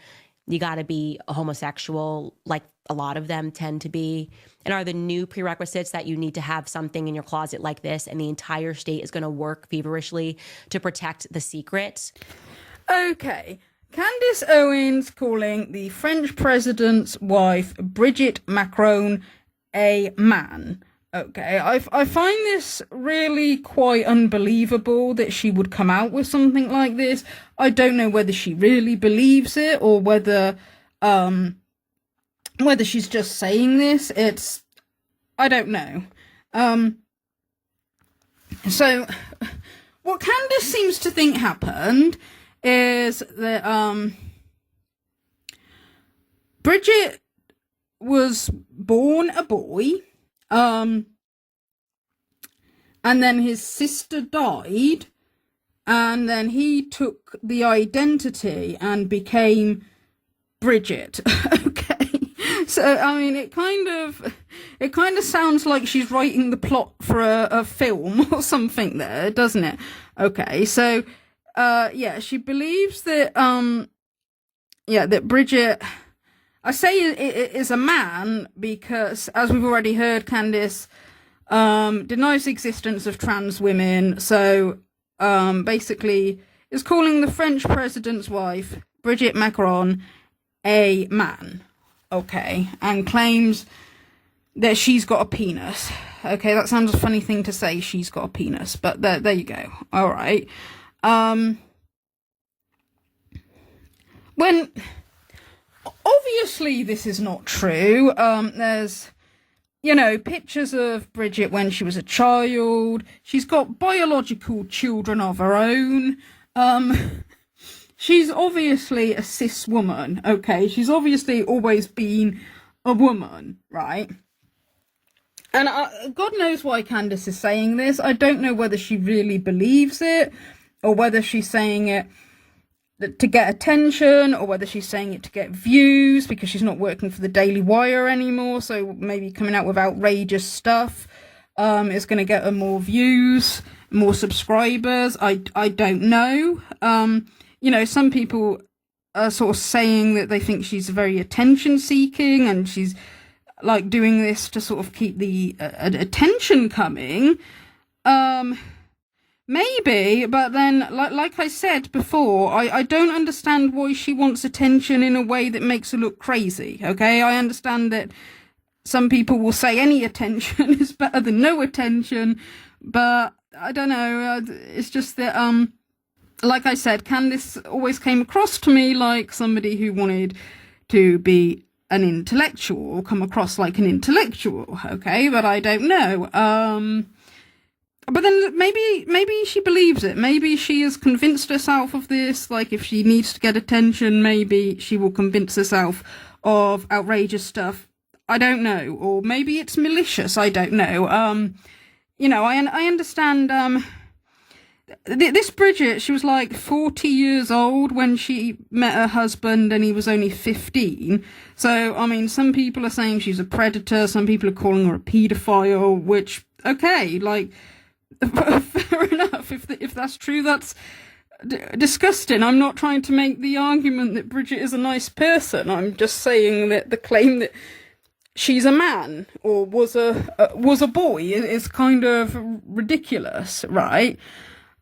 You got to be a homosexual, like a lot of them tend to be. And are the new prerequisites that you need to have something in your closet like this, and the entire state is going to work feverishly to protect the secret? Okay, Candace Owens calling the French president's wife, Brigitte Macron, a man. Okay, I find this really quite unbelievable that she would come out with something like this. I don't know whether she really believes it or whether she's just saying this. I don't know. So what Candace seems to think happened is that Brigitte was born a boy. And then his sister died, and then he took the identity and became Brigitte. Okay, so I mean, it kind of sounds like she's writing the plot for a film or something there, doesn't it? Okay, so yeah, she believes that that Brigitte, I say it is a man because, as we've already heard, Candace denies the existence of trans women. So basically is calling the French president's wife, Brigitte Macron, a man. Okay, and claims that she's got a penis. Okay, that sounds a funny thing to say, she's got a penis, but there you go. All right. When obviously this is not true. There's, pictures of Brigitte when she was a child. She's got biological children of her own. She's obviously a cis woman, okay? She's obviously always been a woman, right? And God knows why Candace is saying this. I don't know whether she really believes it or whether she's saying it to get attention, or whether she's saying it to get views because she's not working for the Daily Wire anymore, so maybe coming out with outrageous stuff is going to get her more views, more subscribers. I don't know. Some people are sort of saying that they think she's very attention seeking and she's like doing this to sort of keep the attention coming. Maybe, but then, like I said before, I don't understand why she wants attention in a way that makes her look crazy, okay? I understand that some people will say any attention is better than no attention, but I don't know, it's just that, like I said, Candace always came across to me like somebody who wanted to be an intellectual, come across like an intellectual, okay? But I don't know, but then maybe she believes it. Maybe she has convinced herself of this. Like, if she needs to get attention, maybe she will convince herself of outrageous stuff. I don't know. Or maybe it's malicious. I don't know. I understand. This Brigitte, she was like 40 years old when she met her husband and he was only 15. So, I mean, some people are saying she's a predator. Some people are calling her a paedophile, which, okay, like, fair enough. If that's true, that's disgusting. I'm not trying to make the argument that Brigitte is a nice person. I'm just saying that the claim that she's a man or was a boy is kind of ridiculous, right?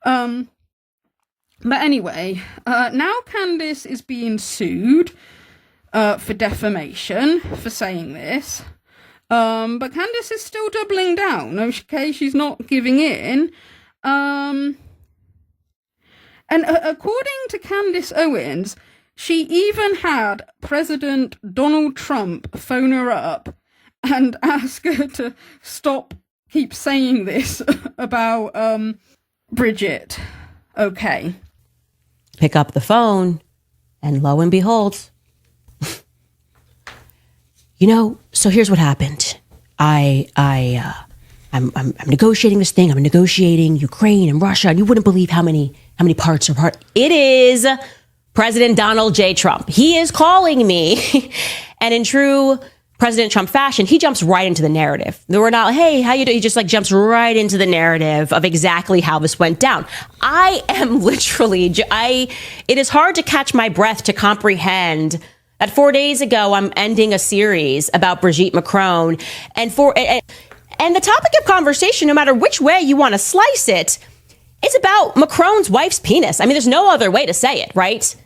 But anyway, now Candace is being sued for defamation for saying this. But Candace is still doubling down. Okay, she's not giving in. And according to Candace Owens, she even had President Donald Trump phone her up and ask her to keep saying this about Bridget. Okay. Pick up the phone, and lo and behold, so here's what happened. I'm negotiating this thing. I'm negotiating Ukraine and Russia, and you wouldn't believe how many parts are part. It is President Donald J. Trump. He is calling me, and in true President Trump fashion, he jumps right into the narrative. We're not, hey, how you doing? He just jumps right into the narrative of exactly how this went down. I am literally, it is hard to catch my breath to comprehend that 4 days ago, I'm ending a series about Brigitte Macron, and the topic of conversation, no matter which way you want to slice it, it's about Macron's wife's penis. I mean, there's no other way to say it, right?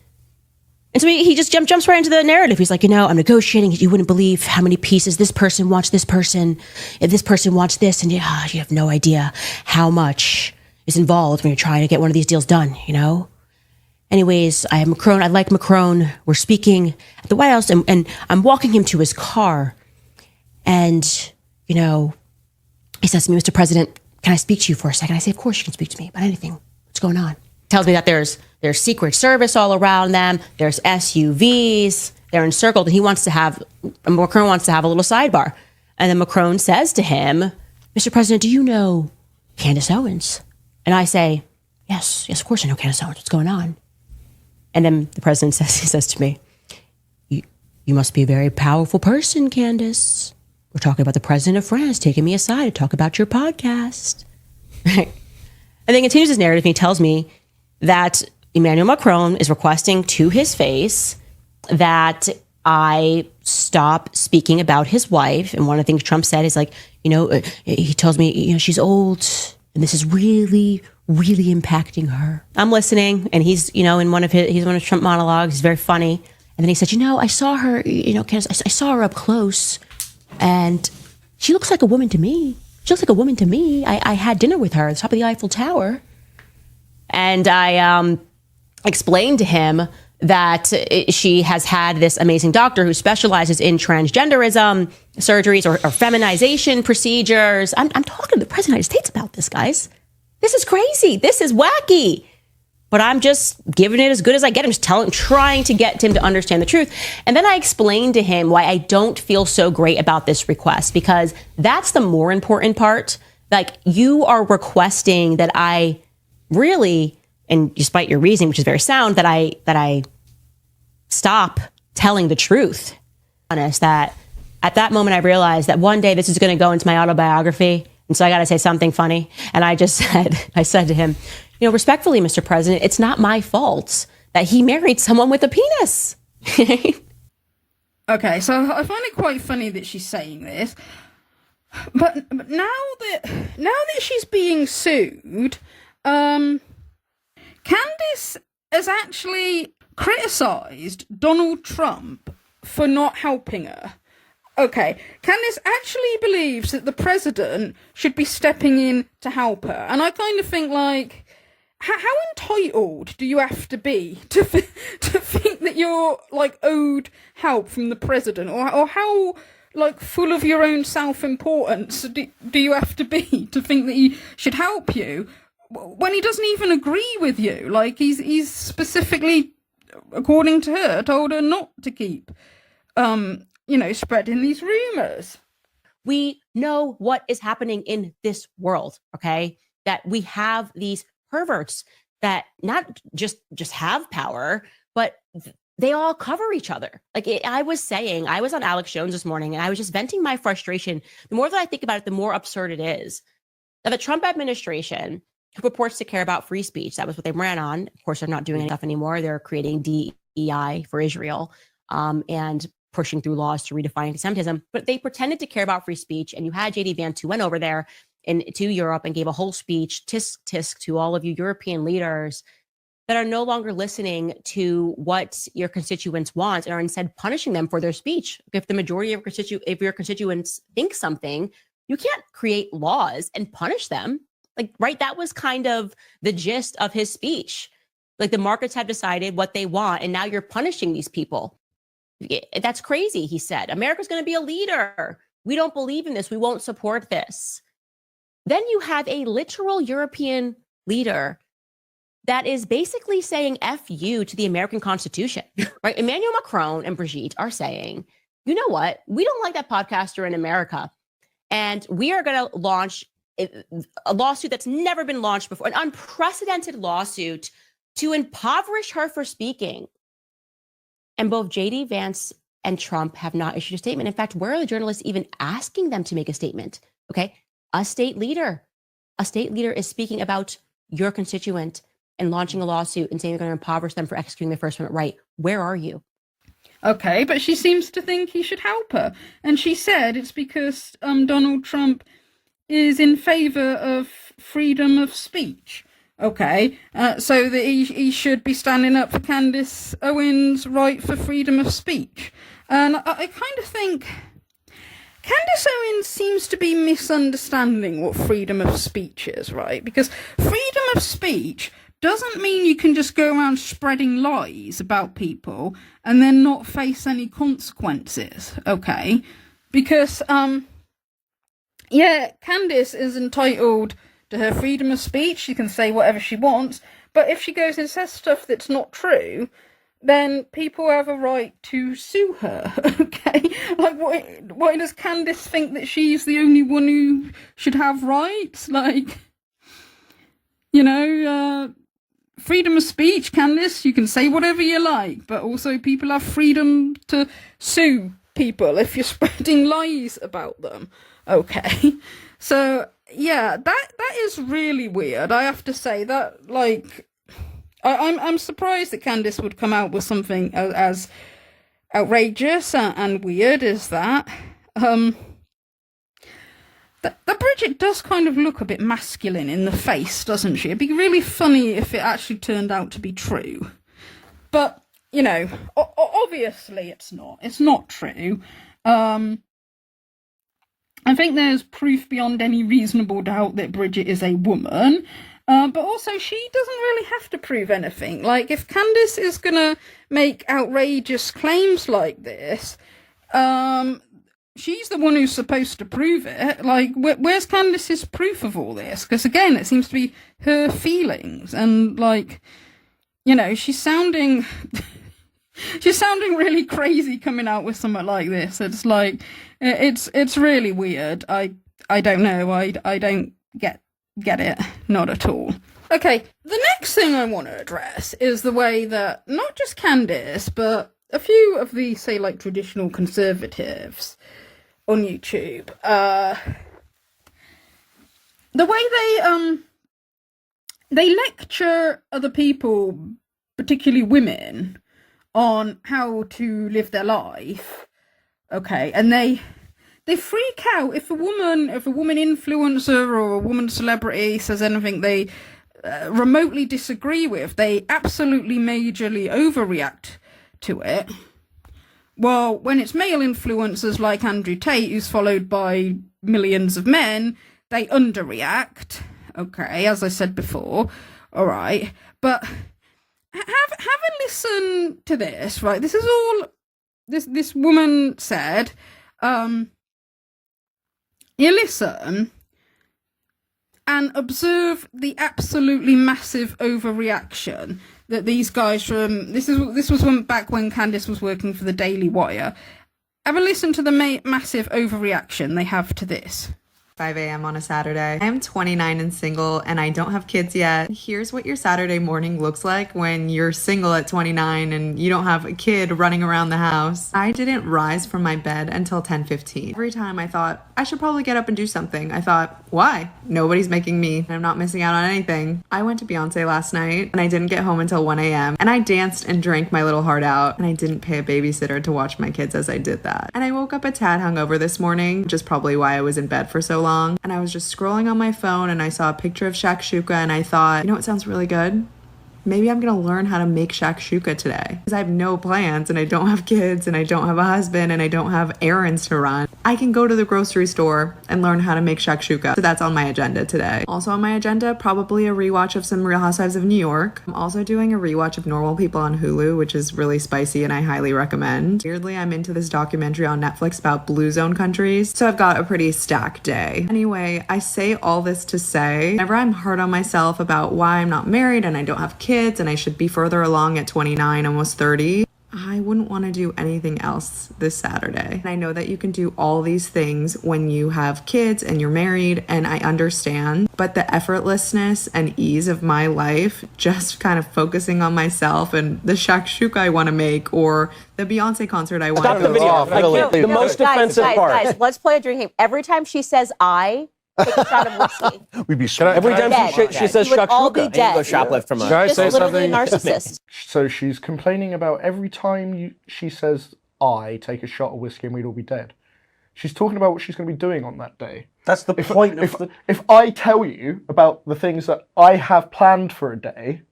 And so he just jumps right into the narrative. He's like, I'm negotiating. You wouldn't believe how many pieces this person wants this person, if this person wants this, and you have no idea how much is involved when you're trying to get one of these deals done, Anyways, I have Macron. I like Macron. We're speaking at the White House, and I'm walking him to his car. And, he says to me, Mr. President, can I speak to you for a second? I say, of course you can speak to me about anything. What's going on? Tells me that there's Secret Service all around them. There's SUVs. They're encircled. And Macron wants to have a little sidebar. And then Macron says to him, Mr. President, do you know Candace Owens? And I say, yes, of course I know Candace Owens. What's going on? And then the president says to me, you must be a very powerful person, Candace. We're talking about the president of France taking me aside to talk about your podcast. And then continues his narrative, and he tells me that Emmanuel Macron is requesting to his face that I stop speaking about his wife. And one of the things Trump said is he tells me, she's old, and this is really, really impacting her. I'm listening, and he's, in one of Trump monologues. He's very funny. And then he said, I saw her, Candace, I saw her up close, and she looks like a woman to me. She looks like a woman to me. I had dinner with her at the top of the Eiffel Tower. And I explained to him that she has had this amazing doctor who specializes in transgenderism surgeries or feminization procedures. I'm talking to the President of the United States about this, guys. This is crazy. This is wacky. But I'm just giving it as good as I get. I'm just trying to get him to understand the truth. And then I explained to him why I don't feel so great about this request, because that's the more important part. You are requesting that I really, and despite your reasoning, which is very sound, that I stop telling the truth. Honest, that at that moment I realized that one day this is going to go into my autobiography. And so I got to say something funny. And I said to him, respectfully, Mr. President, it's not my fault that he married someone with a penis. Okay, so I find it quite funny that she's saying this. But now that she's being sued, Candace has actually criticised Donald Trump for not helping her. Okay, Candace actually believes that the president should be stepping in to help her. And I kind of think, how entitled do you have to be to think that you're, owed help from the president? Or how, full of your own self-importance do you have to be to think that he should help you when he doesn't even agree with you? He's specifically, according to her, told her not to keep spreading these rumors. We know what is happening in this world, okay? That we have these perverts that not just have power, but they all cover each other. I was on Alex Jones this morning, and I was just venting my frustration. The more that I think about it, the more absurd it is. Now, the Trump administration, who purports to care about free speech, that was what they ran on. Of course, they're not doing enough anymore. They're creating DEI for Israel, and pushing through laws to redefine anti-Semitism, but they pretended to care about free speech. And you had J.D. Vance, who went over there to Europe and gave a whole speech, tisk tisk, to all of you European leaders, that are no longer listening to what your constituents want and are instead punishing them for their speech. If the majority of your constituents think something, you can't create laws and punish them. Like, right, that was kind of the gist of his speech. Like, the markets have decided what they want, and now you're punishing these people. That's crazy, he said. America's going to be a leader. We don't believe in this. We won't support this. Then you have a literal European leader that is basically saying F you to the American Constitution, right? Emmanuel Macron and Brigitte are saying, you know what? We don't like that podcaster in America. And we are going to launch a lawsuit that's never been launched before, an unprecedented lawsuit to impoverish her for speaking. And both JD Vance and Trump have not issued a statement. In fact, where are the journalists even asking them to make a statement? Okay, a state leader is speaking about your constituent and launching a lawsuit and saying they're going to impoverish them for executing the First Amendment right. Where are you? Okay, but she seems to think he should help her. And she said it's because Donald Trump is in favor of freedom of speech. Okay, so that he should be standing up for Candace Owens' right for freedom of speech. And I kind of think Candace Owens seems to be misunderstanding what freedom of speech is, right? Because freedom of speech doesn't mean you can just go around spreading lies about people and then not face any consequences, okay? Because, yeah, Candace is entitled to her freedom of speech. She can say whatever she wants, but if she goes and says stuff that's not true, then people have a right to sue her, okay? Like, why does Candace think that she's the only one who should have rights? Like, you know, freedom of speech, Candace, you can say whatever you like, but also people have freedom to sue people if you're spreading lies about them, okay? So, yeah, that is really weird. I have to say that, like, I'm surprised that Candace would come out with something as outrageous and weird as that. That Bridget does kind of look a bit masculine in the face, doesn't she? It'd be really funny if it actually turned out to be true. But, you know, obviously it's not. It's not true. I think there's proof beyond any reasonable doubt that Bridget is a woman, but also she doesn't really have to prove anything. Like, if Candace is gonna make outrageous claims like this, she's the one who's supposed to prove it. Like, where's Candace's proof of all this? Because, again, it seems to be her feelings, and, like, you know, she's sounding... She's sounding really crazy coming out with something like this. It's like, it's really weird. I don't know. I don't get it. Not at all. Okay, the next thing I want to address is the way that not just Candace, but a few of the, say, like, traditional conservatives on YouTube, the way they lecture other people, particularly women, on how to live their life, okay, and they freak out if a woman influencer or a woman celebrity says anything they remotely disagree with. They absolutely majorly overreact to it. Well, when it's male influencers like Andrew Tate, who's followed by millions of men, they underreact, okay, as I said before, all right, but have a listen to this, right? This is all this woman said. You listen and observe the absolutely massive overreaction that these guys from this was back when Candace was working for the Daily Wire. Have a listen to the massive overreaction they have to this. 5 a.m. on a Saturday. I am 29 and single, and I don't have kids yet. Here's what your Saturday morning looks like when you're single at 29 and you don't have a kid running around the house. I didn't rise from my bed until 10:15. Every time I thought, I should probably get up and do something. I thought, why? Nobody's making me. I'm not missing out on anything. I went to Beyonce last night, and I didn't get home until 1 a.m. And I danced and drank my little heart out, and I didn't pay a babysitter to watch my kids as I did that. And I woke up a tad hungover this morning, which is probably why I was in bed for so long. And I was just scrolling on my phone and I saw a picture of shakshuka and I thought, you know what sounds really good? Maybe I'm going to learn how to make shakshuka today because I have no plans and I don't have kids and I don't have a husband and I don't have errands to run. I can go to the grocery store and learn how to make shakshuka. So that's on my agenda today. Also on my agenda, probably a rewatch of some Real Housewives of New York. I'm also doing a rewatch of Normal People on Hulu, which is really spicy and I highly recommend. Weirdly, I'm into this documentary on Netflix about blue zone countries. So I've got a pretty stacked day. Anyway, I say all this to say, whenever I'm hard on myself about why I'm not married and I don't have kids and I should be further along at 29, almost 30, I wouldn't want to do anything else this Saturday. And I know that you can do all these things when you have kids and you're married, and I understand, but the effortlessness and ease of my life, just kind of focusing on myself and the shakshuka I want to make or the Beyonce concert I want to go to. The most offensive part. Guys, let's play a drinking game. Every time she says I, take a shot of whiskey. We'd be Every time she says you would all be shakshuka, dead. go shoplift from Can I Just say literally something? a narcissist. So she's complaining about every time she says, I take a shot of whiskey and we'd all be dead. She's talking about what she's going to be doing on that day. That's the point of the... If I tell you about the things that I have planned for a day,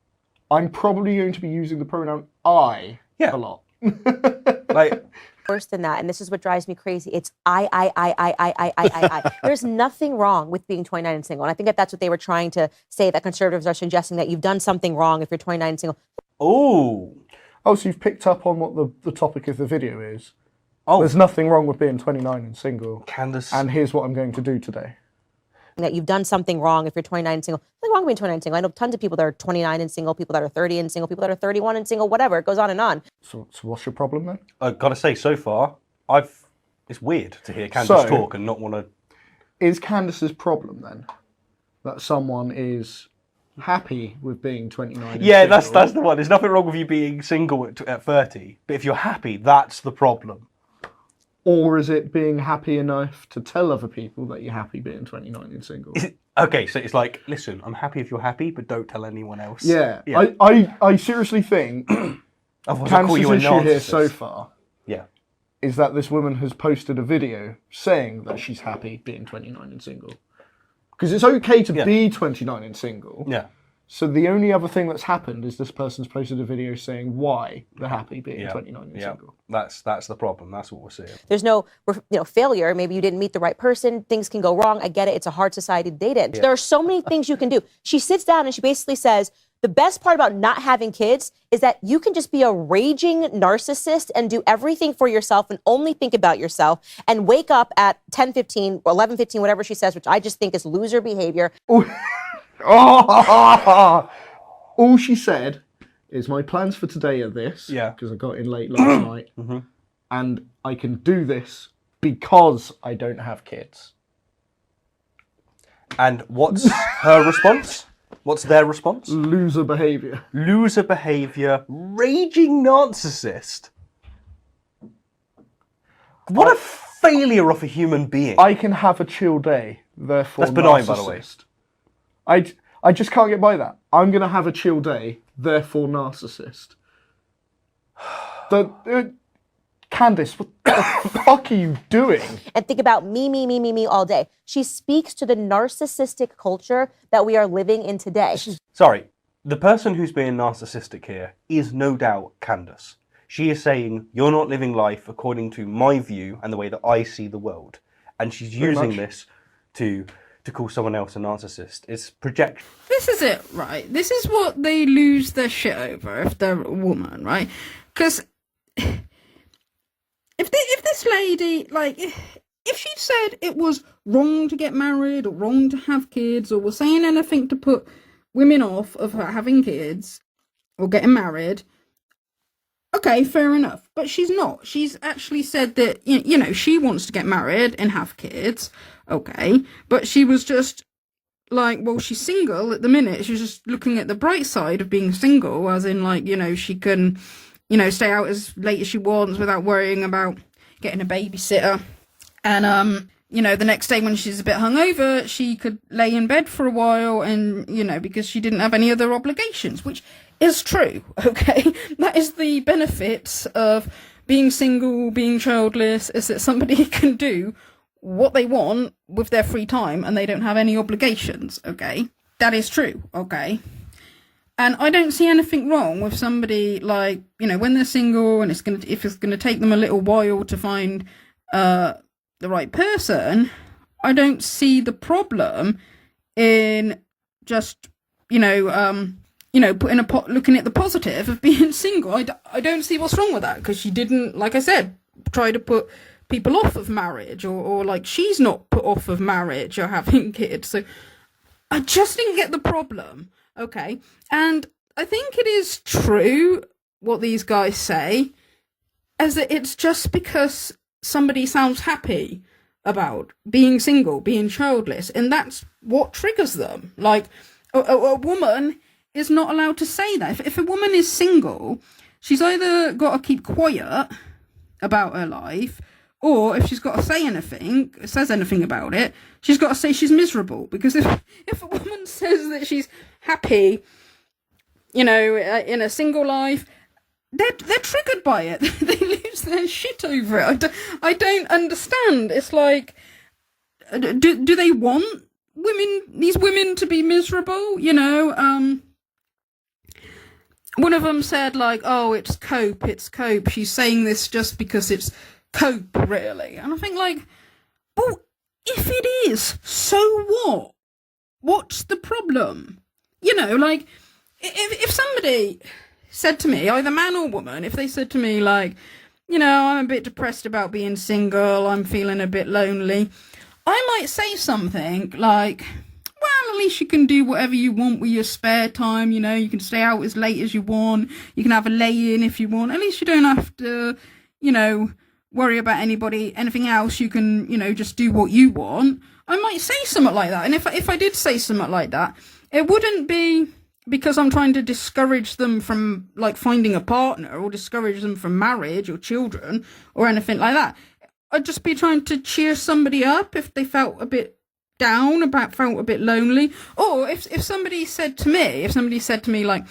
I'm probably going to be using the pronoun I a lot. Like... Worse than that, and this is what drives me crazy. It's I. There's nothing wrong with being 29 and single, and I think that's what they were trying to say. That conservatives are suggesting that you've done something wrong if you're 29 and single. Oh, so you've picked up on what the topic of the video is. Oh, there's nothing wrong with being 29 and single, Candace. And here's what I'm going to do today. That you've done something wrong if you're 29 and single. Nothing wrong with being 29 and single. I know tons of people that are 29 and single, people that are 30 and single, people that are 31 and single, whatever. It goes on and on. So what's your problem then? I've got to say, so far, it's weird to hear Candace talk and not want to... Is Candace's problem then that someone is happy with being 29 and Yeah, single? that's the one. There's nothing wrong with you being single at 30. But if you're happy, that's the problem. Or is it being happy enough to tell other people that you're happy being 29 and single? Okay, so it's like, listen, I'm happy if you're happy, but don't tell anyone else. Yeah. I seriously think Candace's issue here so far is that this woman has posted a video saying that she's happy being 29 and single. Because it's okay to be 29 and single. Yeah. So the only other thing that's happened is this person's posted a video saying why they're happy being 29 and single. That's the problem. That's what we're seeing. There's no failure. Maybe you didn't meet the right person. Things can go wrong. I get it. It's a hard society to date in. Yeah. There are so many things you can do. She sits down and she basically says, the best part about not having kids is that you can just be a raging narcissist and do everything for yourself and only think about yourself and wake up at 10:15 or 11:15, whatever she says, which I just think is loser behavior. All she said is my plans for today are this, because I got in late last night, and I can do this because I don't have kids. And what's her response? What's their response? Loser behaviour. Loser behaviour. Raging narcissist. What a failure of a human being. I can have a chill day, therefore That's benign, by the way. I just can't get by that. I'm going to have a chill day, therefore narcissist. Candace, what the fuck are you doing? And think about me all day. She speaks to the narcissistic culture that we are living in today. Sorry, the person who's being narcissistic here is no doubt Candace. She is saying, you're not living life according to my view and the way that I see the world. And she's using this to call someone else a narcissist. It's projection. This is it, right? This is what they lose their shit over if they're a woman, right? Because if this lady, like, if she said it was wrong to get married or wrong to have kids or was saying anything to put women off of her having kids or getting married, okay, fair enough. But she's not. She's actually said that, you know, she wants to get married and have kids, okay, but she was just like, well, she's single at the minute. She's just looking at the bright side of being single, as in, like, you know, she can, you know, stay out as late as she wants without worrying about getting a babysitter. And, you know, the next day when she's a bit hungover, she could lay in bed for a while and, you know, because she didn't have any other obligations, which is true, okay? That is the benefits of being single, being childless, is that somebody can do what they want with their free time and they don't have any obligations, okay? That is true, okay? And I don't see anything wrong with somebody, like, you know, when they're single and if it's gonna take them a little while to find the right person, I don't see the problem in just, looking at the positive of being single. I don't see what's wrong with that, because she didn't, like I said, try to put people off of marriage, or like she's not put off of marriage or having kids. So I just didn't get the problem. Okay. And I think it is true what these guys say, is that it's just because somebody sounds happy about being single, being childless, and that's what triggers them. Like, a woman is not allowed to say that. If a woman is single, she's either got to keep quiet about her life, or if she's got to says anything about it, she's got to say she's miserable. Because if a woman says that she's happy, in a single life, they're triggered by it. They lose their shit over it. I don't understand. It's like, do they want these women to be miserable? One of them said, like, oh, it's cope. She's saying this just because it's cope, really. And I think, like, well, if it is, so what? What's the problem? Like, if somebody said to me, either man or woman, if they said to me, like, I'm a bit depressed about being single, I'm feeling a bit lonely, I might say something like, well, at least you can do whatever you want with your spare time, you can stay out as late as you want, you can have a lay-in if you want, at least you don't have to, worry about anything else, you can, just do what you want. I might say something like that, and if I did say something like that, it wouldn't be because I'm trying to discourage them from, like, finding a partner, or discourage them from marriage or children or anything like that. I'd just be trying to cheer somebody up if they felt a bit down, felt a bit lonely. Or if somebody said to me, like,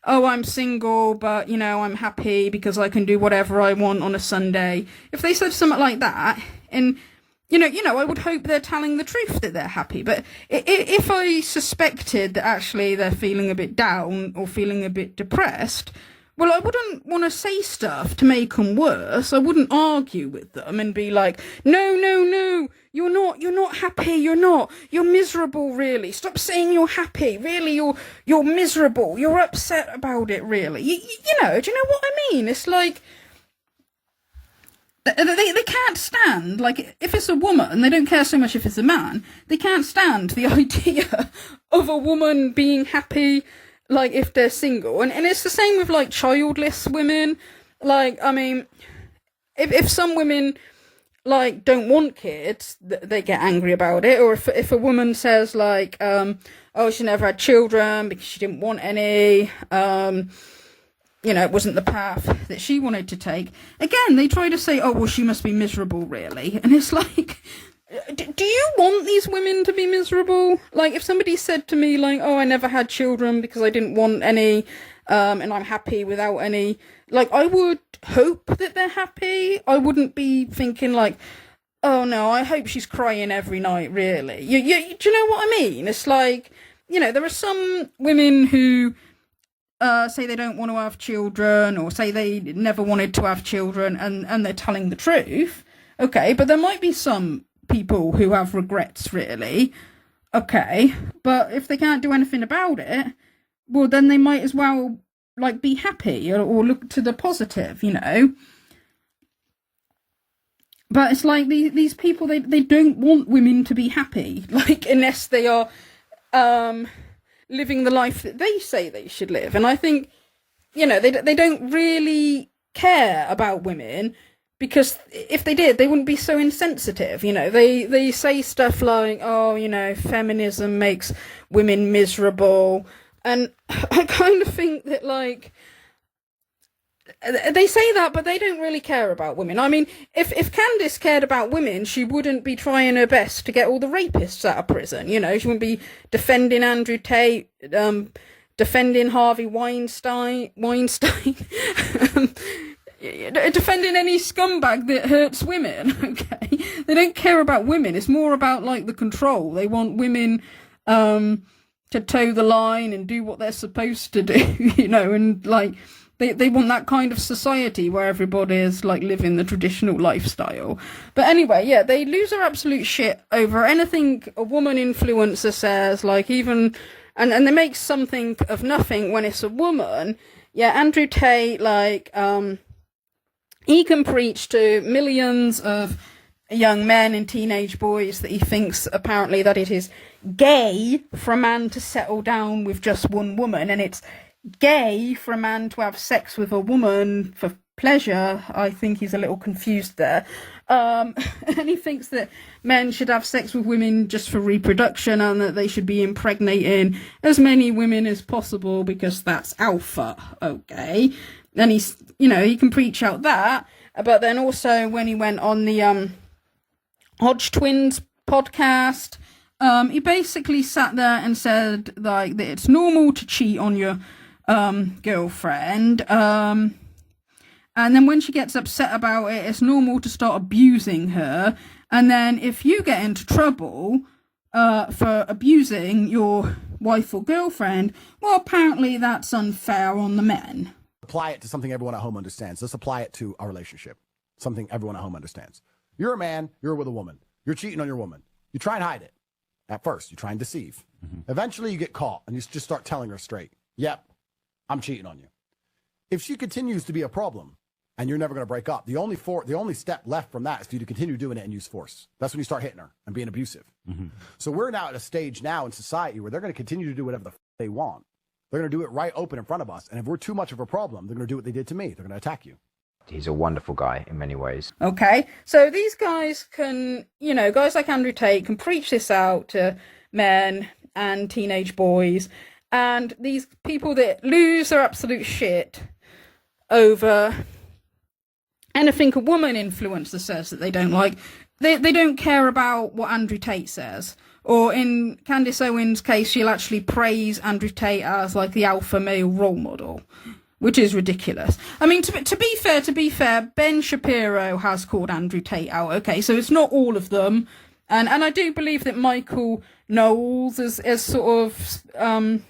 oh, I'm single, but, I'm happy because I can do whatever I want on a Sunday. If they said something like that, and, I would hope they're telling the truth that they're happy. But if I suspected that actually they're feeling a bit down or feeling a bit depressed, well, I wouldn't want to say stuff to make them worse. I wouldn't argue with them and be like, no, you're not happy, you're miserable, really. Stop saying you're happy, really, you're miserable, you're upset about it, really. Do you know what I mean? It's like, they can't stand, like, if it's a woman, they don't care so much if it's a man, they can't stand the idea of a woman being happy, like, if they're single. And it's the same with, like, childless women. Like, I mean, if some women, like, don't want kids, they get angry about it. Or if a woman says, like, oh, she never had children because she didn't want any, it wasn't the path that she wanted to take. Again, they try to say, oh, well, she must be miserable, really. And it's like, do you want these women to be miserable? Like, if somebody said to me, like, oh, I never had children because I didn't want any, and I'm happy without any, like, I would hope that they're happy. I wouldn't be thinking, like, oh, no, I hope she's crying every night, really. Do you know what I mean? It's like, there are some women who say they don't want to have children, or say they never wanted to have children, and they're telling the truth. Okay, but there might be some people who have regrets, really. Okay, but if they can't do anything about it, well, then they might as well, like, be happy or look to the positive, But it's like these people, they don't want women to be happy, like, unless they are living the life that they say they should live. And I think, they don't really care about women, because if they did, they wouldn't be so insensitive. They say stuff like, oh, feminism makes women miserable. And I kind of think that, like, they say that, but they don't really care about women. I mean, if Candace cared about women, she wouldn't be trying her best to get all the rapists out of prison. She wouldn't be defending Andrew Tate, defending Harvey Weinstein, defending any scumbag that hurts women. Okay, they don't care about women. It's more about, like, the control. They want women to toe the line and do what they're supposed to do, you know, and like they want that kind of society where everybody is like living the traditional lifestyle. But anyway, yeah, they lose their absolute shit over anything a woman influencer says, like even, and they make something of nothing when it's a woman. Yeah, Andrew Tate, like, he can preach to millions of young men and teenage boys that he thinks apparently that it is gay for a man to settle down with just one woman, and it's gay for a man to have sex with a woman for pleasure. I think he's a little confused there. And he thinks that men should have sex with women just for reproduction and that they should be impregnating as many women as possible because that's alpha. Okay. And he's, you know, he can preach out that. But then also when he went on the Hodge Twins podcast, he basically sat there and said like that it's normal to cheat on your girlfriend, and then when she gets upset about it, it's normal to start abusing her, and then if you get into trouble for abusing your wife or girlfriend, well, apparently that's unfair on the men. Apply it to something everyone at home understands. Let's apply it to our relationship, something everyone at home understands. You're a man, you're with a woman, you're cheating on your woman, you try and hide it. At first, you try and deceive. Eventually you get caught and you just start telling her straight, yep, I'm cheating on you. If she continues to be a problem and you're never going to break up, the only step left from that is for you to continue doing it and use force. That's when you start hitting her and being abusive. So we're now at a stage now in society where they're going to continue to do whatever the they want. They're going to do it right open in front of us. And if we're too much of a problem, they're going to do what they did to me. They're going to attack you. He's a wonderful guy in many ways. Okay, so these guys can, you know, guys like Andrew Tate can preach this out to men and teenage boys. And these people that lose their absolute shit over anything a woman influencer says that they don't like, they don't care about what Andrew Tate says. Or in Candace Owens' case, she'll actually praise Andrew Tate as like the alpha male role model, which is ridiculous. I mean, to be fair, Ben Shapiro has called Andrew Tate out. Okay, so it's not all of them. And I do believe that Michael Knowles is sort of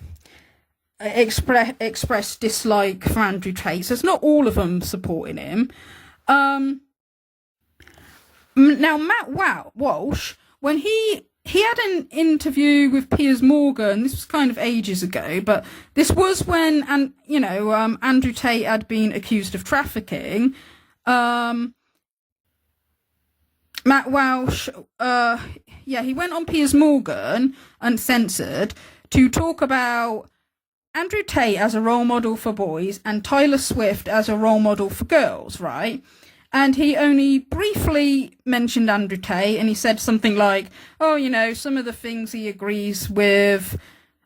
expressed dislike for Andrew Tate. So it's not all of them supporting him. Now, Matt Walsh, when he had an interview with Piers Morgan, this was kind of ages ago, but this was when, Andrew Tate had been accused of trafficking. Matt Walsh, he went on Piers Morgan, Uncensored, to talk about Andrew Tate as a role model for boys and Taylor Swift as a role model for girls, right? And he only briefly mentioned Andrew Tate, and he said something like, oh, you know, some of the things he agrees with,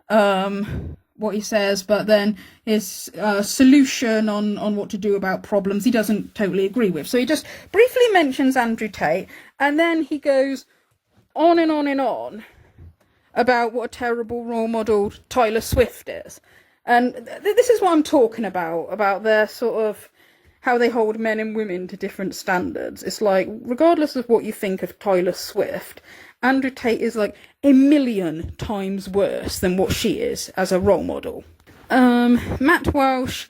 what he says, but then his solution on what to do about problems he doesn't totally agree with. So he just briefly mentions Andrew Tate, and then he goes on and on and on about what a terrible role model Taylor Swift is. And this is what I'm talking about their sort of how they hold men and women to different standards. It's like, regardless of what you think of Taylor Swift, Andrew Tate is like 1,000,000 times worse than what she is as a role model. Matt Walsh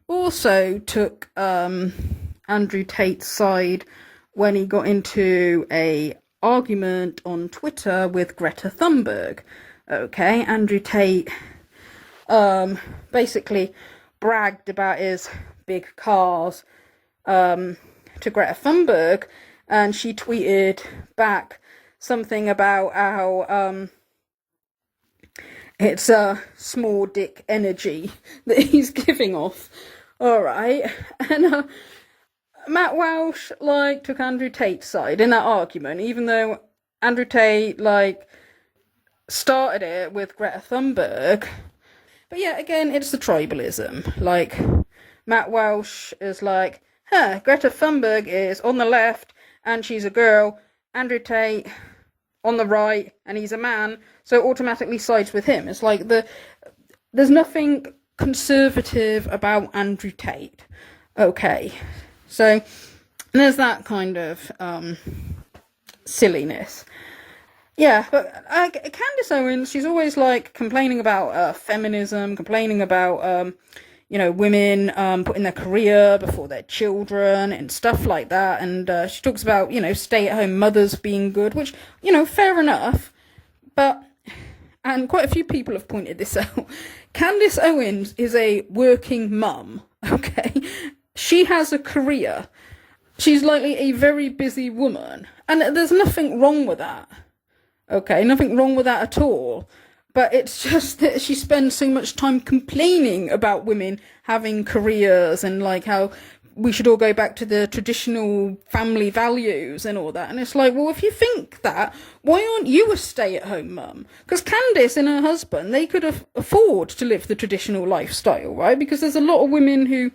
also took Andrew Tate's side when he got into a argument on Twitter with Greta Thunberg. Okay, Andrew Tate basically bragged about his big cars to Greta Thunberg, and she tweeted back something about how it's a small dick energy that he's giving off. All right, and Matt Walsh took Andrew Tate's side in that argument, even though Andrew Tate started it with Greta Thunberg. But yeah, again, it's the tribalism. Matt Walsh is like, Greta Thunberg is on the left and she's a girl. Andrew Tate on the right and he's a man, so automatically sides with him. It's like there's nothing conservative about Andrew Tate. Okay, so there's that kind of silliness. Yeah, but Candace Owens, she's always like complaining about feminism, complaining about women putting their career before their children and stuff like that. And she talks about stay-at-home mothers being good, which fair enough. But and quite a few people have pointed this out. Candace Owens is a working mum. Okay, she has a career. She's likely a very busy woman, and there's nothing wrong with that. Okay, nothing wrong with that at all. But it's just that she spends so much time complaining about women having careers and like how we should all go back to the traditional family values and all that. And it's like, well, if you think that, why aren't you a stay-at-home mum? Because Candace and her husband, they could afford to live the traditional lifestyle, right? Because there's a lot of women who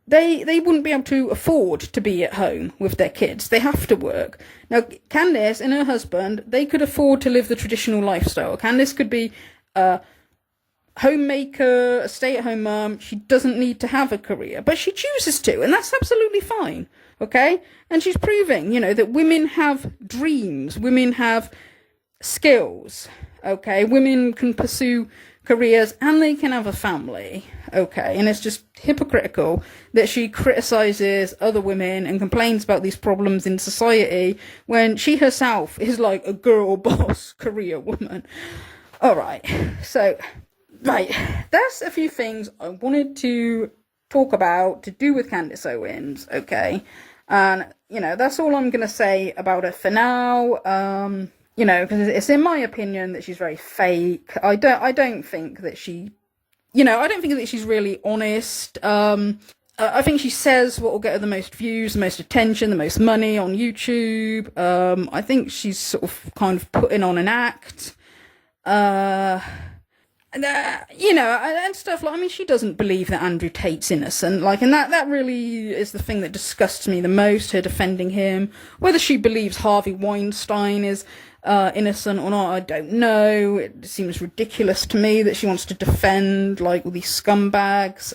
they wouldn't be able to afford to be at home with their kids. They have to work. Now, Candace and her husband, they could afford to live the traditional lifestyle. Candace could be a homemaker, a stay-at-home mum. She doesn't need to have a career, but she chooses to, and that's absolutely fine, okay? And she's proving, that women have dreams, women have skills, okay? Women can pursue careers and they can have a family, okay? And it's just hypocritical that she criticizes other women and complains about these problems in society when she herself is like a girl boss career woman. All right, so that's a few things I wanted to talk about to do with Candace Owens, okay? And that's all I'm gonna say about her for now. Because it's in my opinion that she's very fake. I don't think that she, I don't think that she's really honest. I think she says what will get her the most views, the most attention, the most money on YouTube. I think she's sort of kind of putting on an act. And stuff like, she doesn't believe that Andrew Tate's innocent, and that really is the thing that disgusts me the most, her defending him. Whether she believes Harvey Weinstein is innocent or not, I don't know. It seems ridiculous to me that she wants to defend all these scumbags.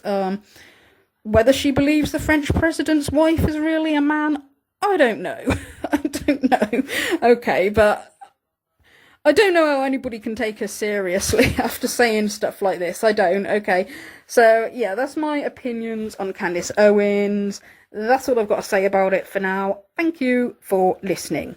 Whether she believes the French president's wife is really a man, I don't know. I don't know. Okay, but I don't know how anybody can take her seriously after saying stuff like this. I don't. Okay, so yeah, that's my opinions on Candace Owens. That's all I've got to say about it for now. Thank you for listening.